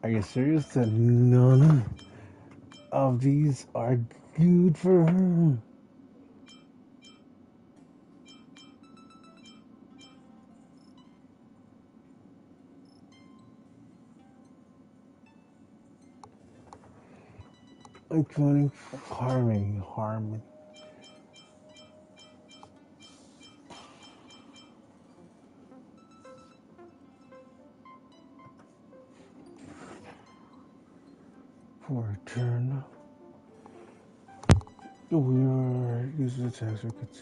Are you serious that none of these are good for her? Including harmony. For a turn. We are using the attack circuits.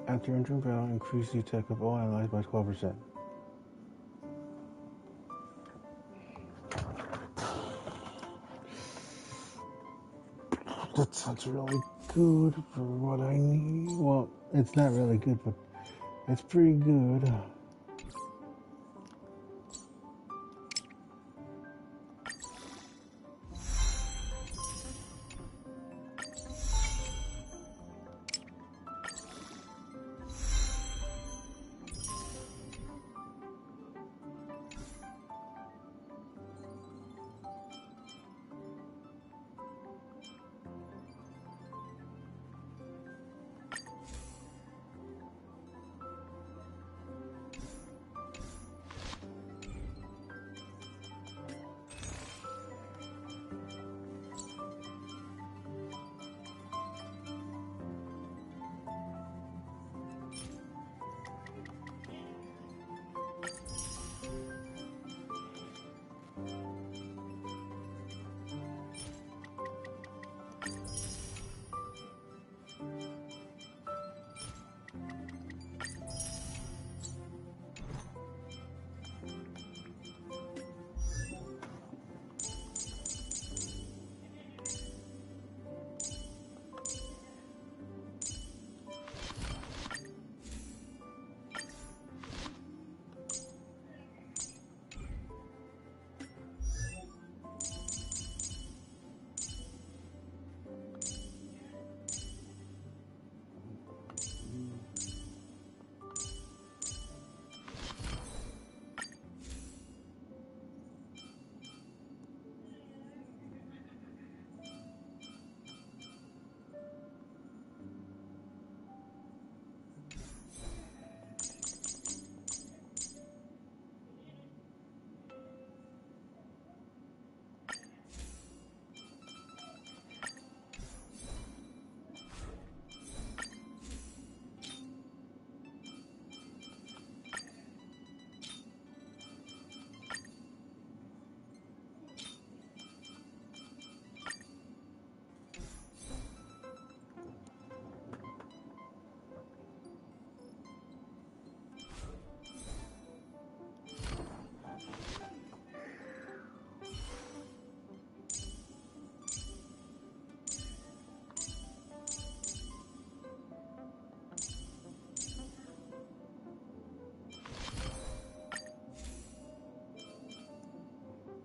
After entering battle, increase the attack of all allies by 12%. That sounds really good for what I need. Well, it's not really good, but it's pretty good.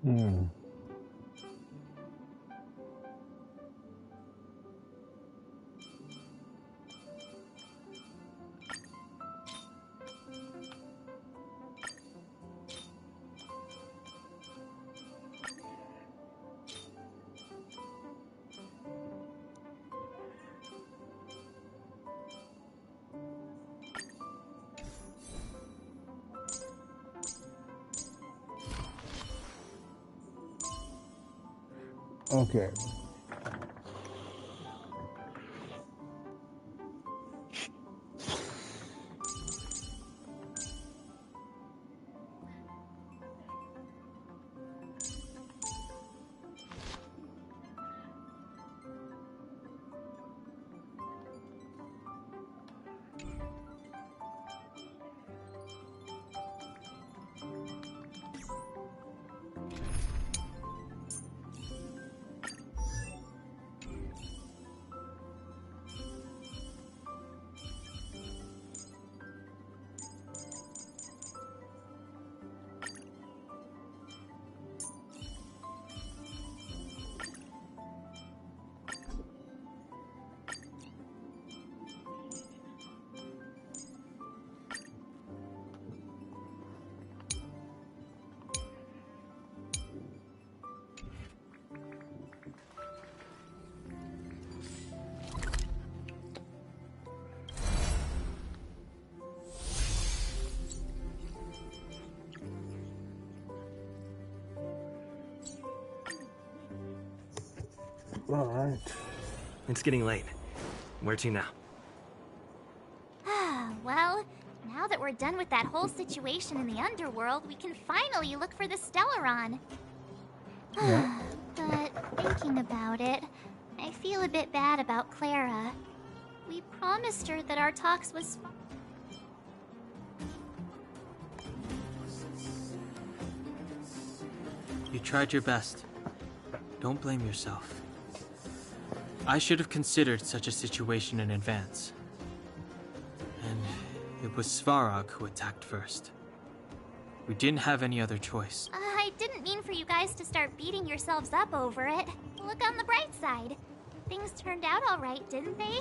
Hmm. Okay. All right. It's getting late. Where to now? Well, now that we're done with that whole situation in the underworld, we can finally look for the Stellaron. Yeah. But thinking about it, I feel a bit bad about Clara. We promised her that our talks was... You tried your best. Don't blame yourself. I should have considered such a situation in advance. And it was Svarog who attacked first. We didn't have any other choice. I didn't mean for you guys to start beating yourselves up over it. Look on the bright side. Things turned out all right, didn't they?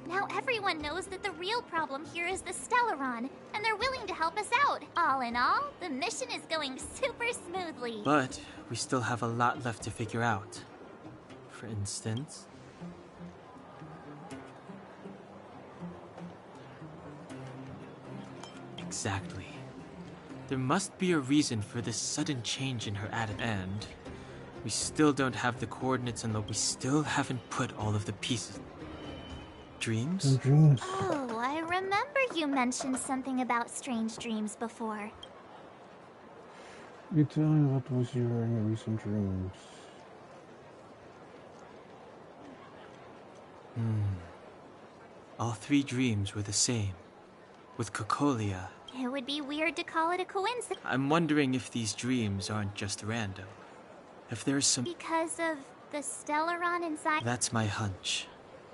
Now everyone knows that the real problem here is the Stellaron, and they're willing to help us out. All in all, the mission is going super smoothly. But we still have a lot left to figure out. For instance... Exactly. There must be a reason for this sudden change in her attitude. And we still don't have the coordinates and we still haven't put all of the pieces. Dreams? Dreams. Oh, I remember you mentioned something about strange dreams before. You tell me what was your recent dreams? All three dreams were the same. With Cocolia. It would be weird to call it a coincidence. I'm wondering if these dreams aren't just random. If there's some... Because of the Stellaron inside... That's my hunch.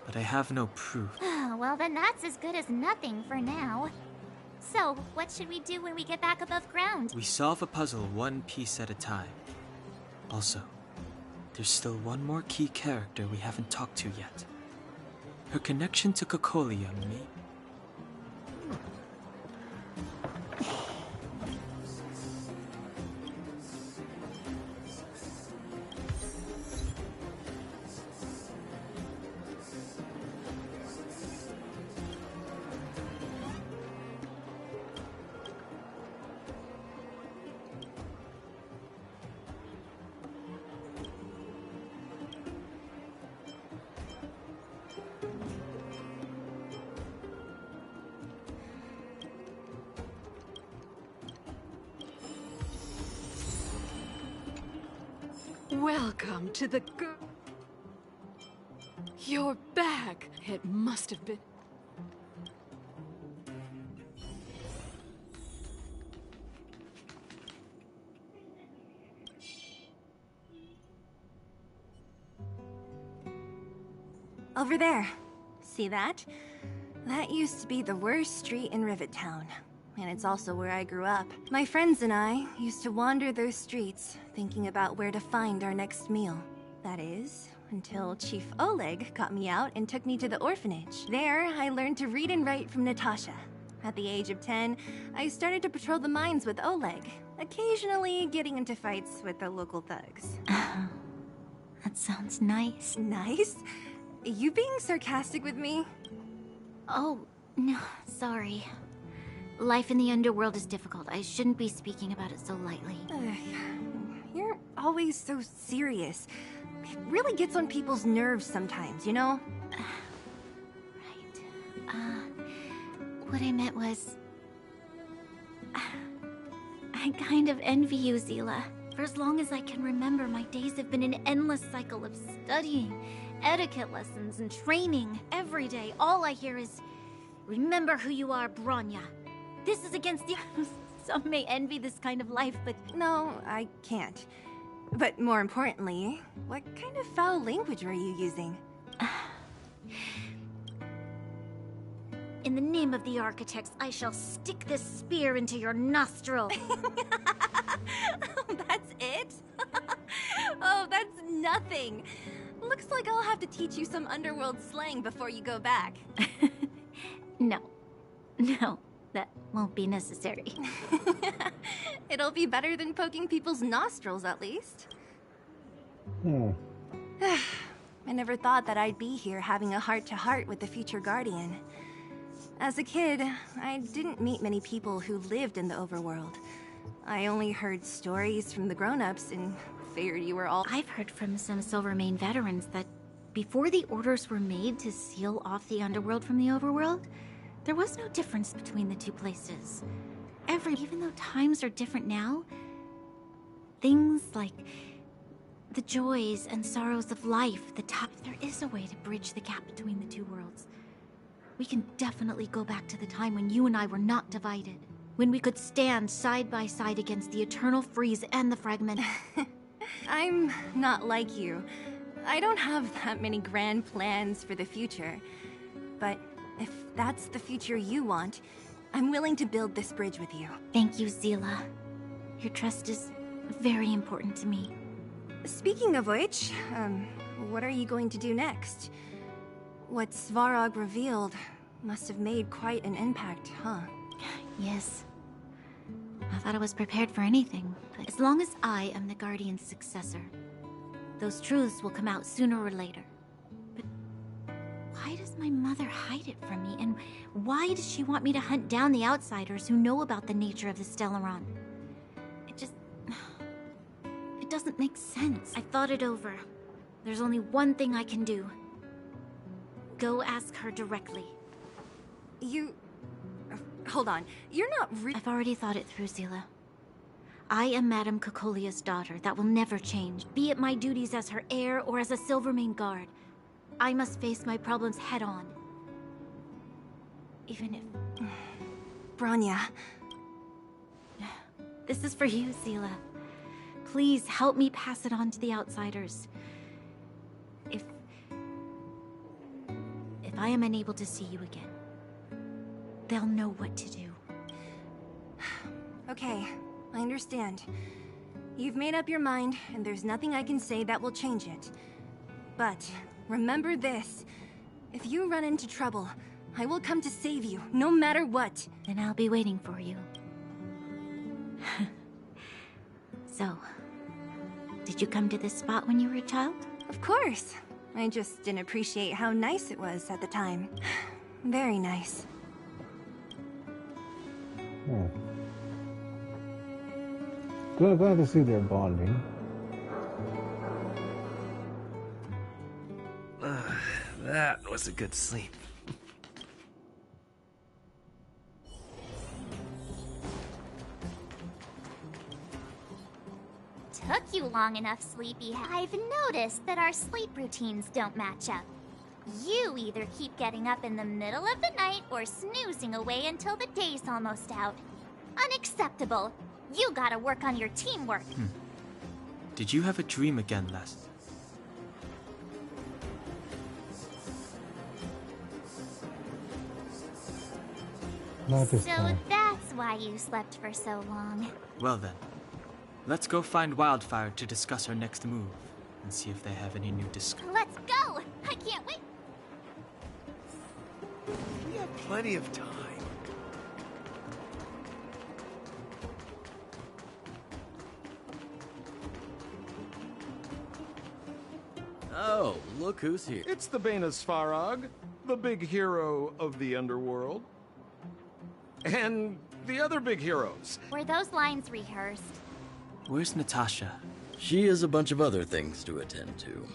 But I have no proof. Well, then that's as good as nothing for now. So, what should we do when we get back above ground? We solve a puzzle one piece at a time. Also, there's still one more key character we haven't talked to yet. Her connection to Cocolia may... Welcome to the You're back. It must have been... Over there. See that? That used to be the worst street in Rivet Town. and it's also where I grew up. My friends and I used to wander those streets, thinking about where to find our next meal. That is, until Chief Oleg got me out and took me to the orphanage. There, I learned to read and write from Natasha. At the age of 10, I started to patrol the mines with Oleg, occasionally getting into fights with the local thugs. That sounds nice. Nice? You being sarcastic with me? Oh, no, sorry. Life in the underworld is difficult. I shouldn't be speaking about it so lightly. You're always so serious. It really gets on people's nerves sometimes, you know? What I meant was... I kind of envy you, Zila. For as long as I can remember, my days have been an endless cycle of studying, etiquette lessons, and training. Every day, all I hear is, remember who you are, Bronya. This is against the... Some may envy this kind of life, but... No, I can't. But more importantly, what kind of foul language were you using? In the name of the architects, I shall stick this spear into your nostril. That's it? Oh, that's nothing. Looks like I'll have to teach you some underworld slang before you go back. No, that won't be necessary. It'll be better than poking people's nostrils, at least. I never thought that I'd be here having a heart-to-heart with the future Guardian. As a kid, I didn't meet many people who lived in the overworld. I only heard stories from the grown-ups and figured you were all... I've heard from some Silvermane veterans that before the orders were made to seal off the underworld from the overworld, there was no difference between the two places. Even though times are different now, things like the joys and sorrows of life, there is a way to bridge the gap between the two worlds. We can definitely go back to the time when you and I were not divided. When we could stand side by side against the eternal freeze and the fragment. I'm not like you. I don't have that many grand plans for the future. But if that's the future you want, I'm willing to build this bridge with you. Thank you, Zila. Your trust is very important to me. Speaking of which, what are you going to do next? What Svarog revealed must have made quite an impact, huh? Yes. I thought I was prepared for anything, but as long as I am the Guardian's successor, those truths will come out sooner or later. But why does my mother hide it from me, and why does she want me to hunt down the outsiders who know about the nature of the Stellaron? It doesn't make sense. I thought it over. There's only one thing I can do. Go ask her directly. Hold on. You're not I've already thought it through, Zila. I am Madame Cocolia's daughter. That will never change. Be it my duties as her heir or as a Silvermane guard. I must face my problems head on. Even if... Bronya. This is for you, Zila. Please help me pass it on to the outsiders. If I am unable to see you again, they'll know what to do. Okay, I understand. You've made up your mind, and there's nothing I can say that will change it. But remember this. If you run into trouble, I will come to save you, no matter what. Then I'll be waiting for you. So, did you come to this spot when you were a child? Of course. I just didn't appreciate how nice it was at the time. Very nice. Glad to see they're bonding. That was a good sleep. Took you long enough, Sleepy. I've noticed that our sleep routines don't match up. You either keep getting up in the middle of the night or snoozing away until the day's almost out. Unacceptable. You gotta work on your teamwork. Did you have a dream again, Les? Not this So time. that's why you slept for so long. Well then, let's go find Wildfire to discuss our next move and see if they have any new Let's go! I can't wait! We have plenty of time. Oh, look who's here. It's the Bane of Svarog, the big hero of the underworld. And the other big heroes. Were those lines rehearsed? Where's Natasha? She has a bunch of other things to attend to,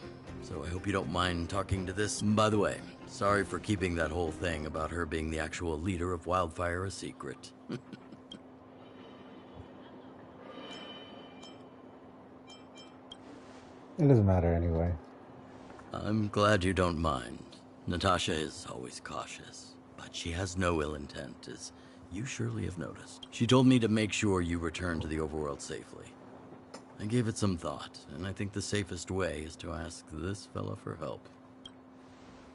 so I hope you don't mind talking to this. By the way, sorry for keeping that whole thing about her being the actual leader of Wildfire a secret. It doesn't matter anyway. I'm glad you don't mind. Natasha is always cautious, but she has no ill intent, as you surely have noticed. She told me to make sure you return to the overworld safely. I gave it some thought, and I think the safest way is to ask this fella for help.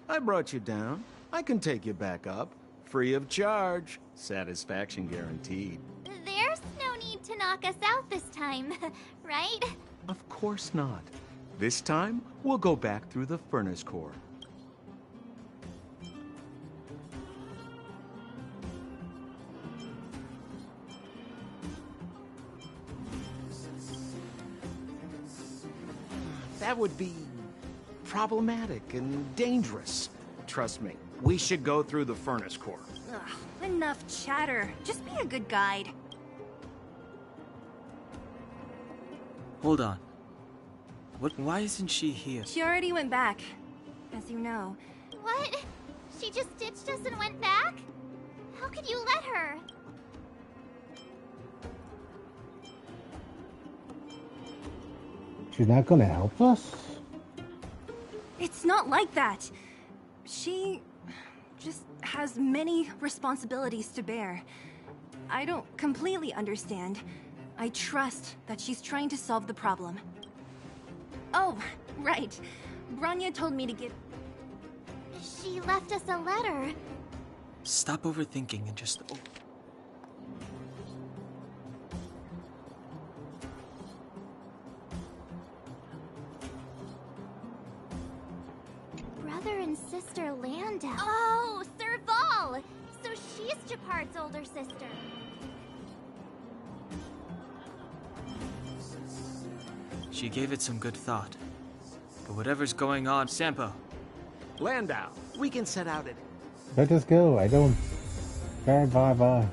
I brought you down. I can take you back up. Free of charge. Satisfaction guaranteed. There's no need to knock us out this time, right? Of course not. This time, we'll go back through the furnace core. That would be problematic and dangerous. Trust me, we should go through the furnace core. Ugh, enough chatter. Just be a good guide. Hold on. Why isn't she here? She already went back, as you know. What? She just ditched us and went back? How could you let her? She's not gonna help us? It's not like that. She just has many responsibilities to bear. I don't completely understand. I trust that she's trying to solve the problem. Oh, right. Branya told me to give... She left us a letter. Stop overthinking and just... Oh. Brother and sister Landa. Oh, Serval! So she's Japard's older sister. She gave it some good thought. But whatever's going on, Sampo. Landau, we can set out at... Let us go. I don't... Bye.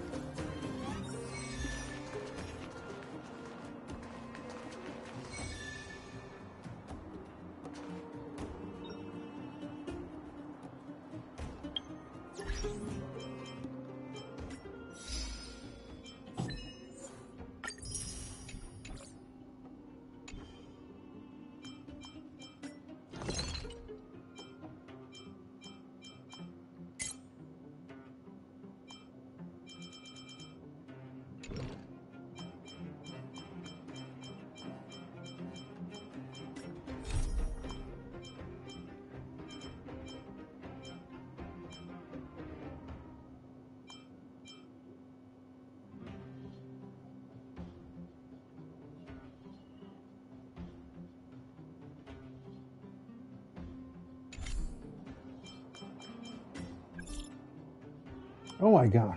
Oh my god.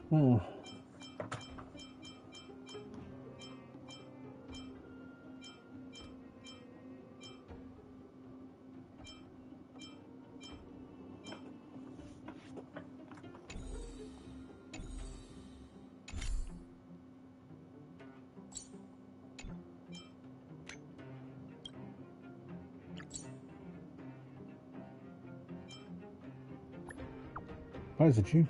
Why is it you?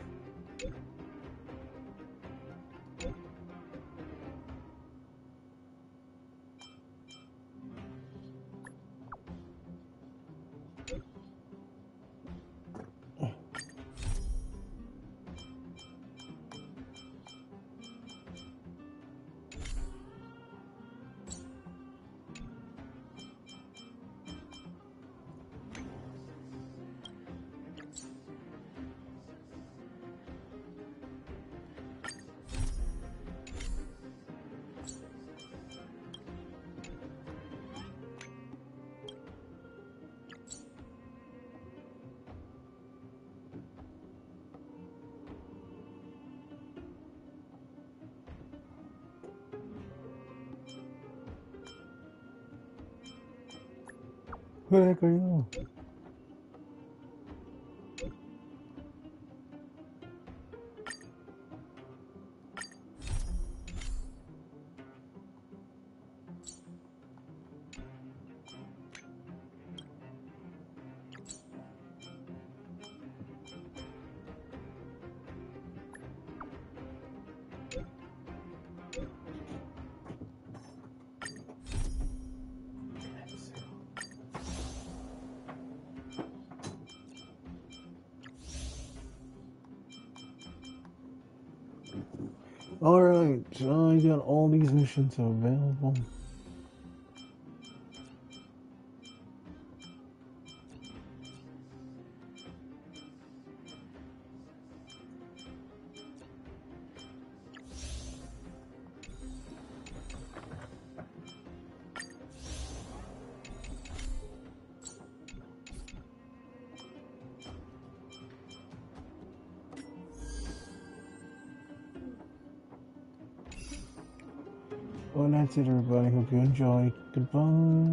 Where the heck are you? Alright, so I got all these missions available. Well, that's it, everybody. Hope you enjoyed. Goodbye.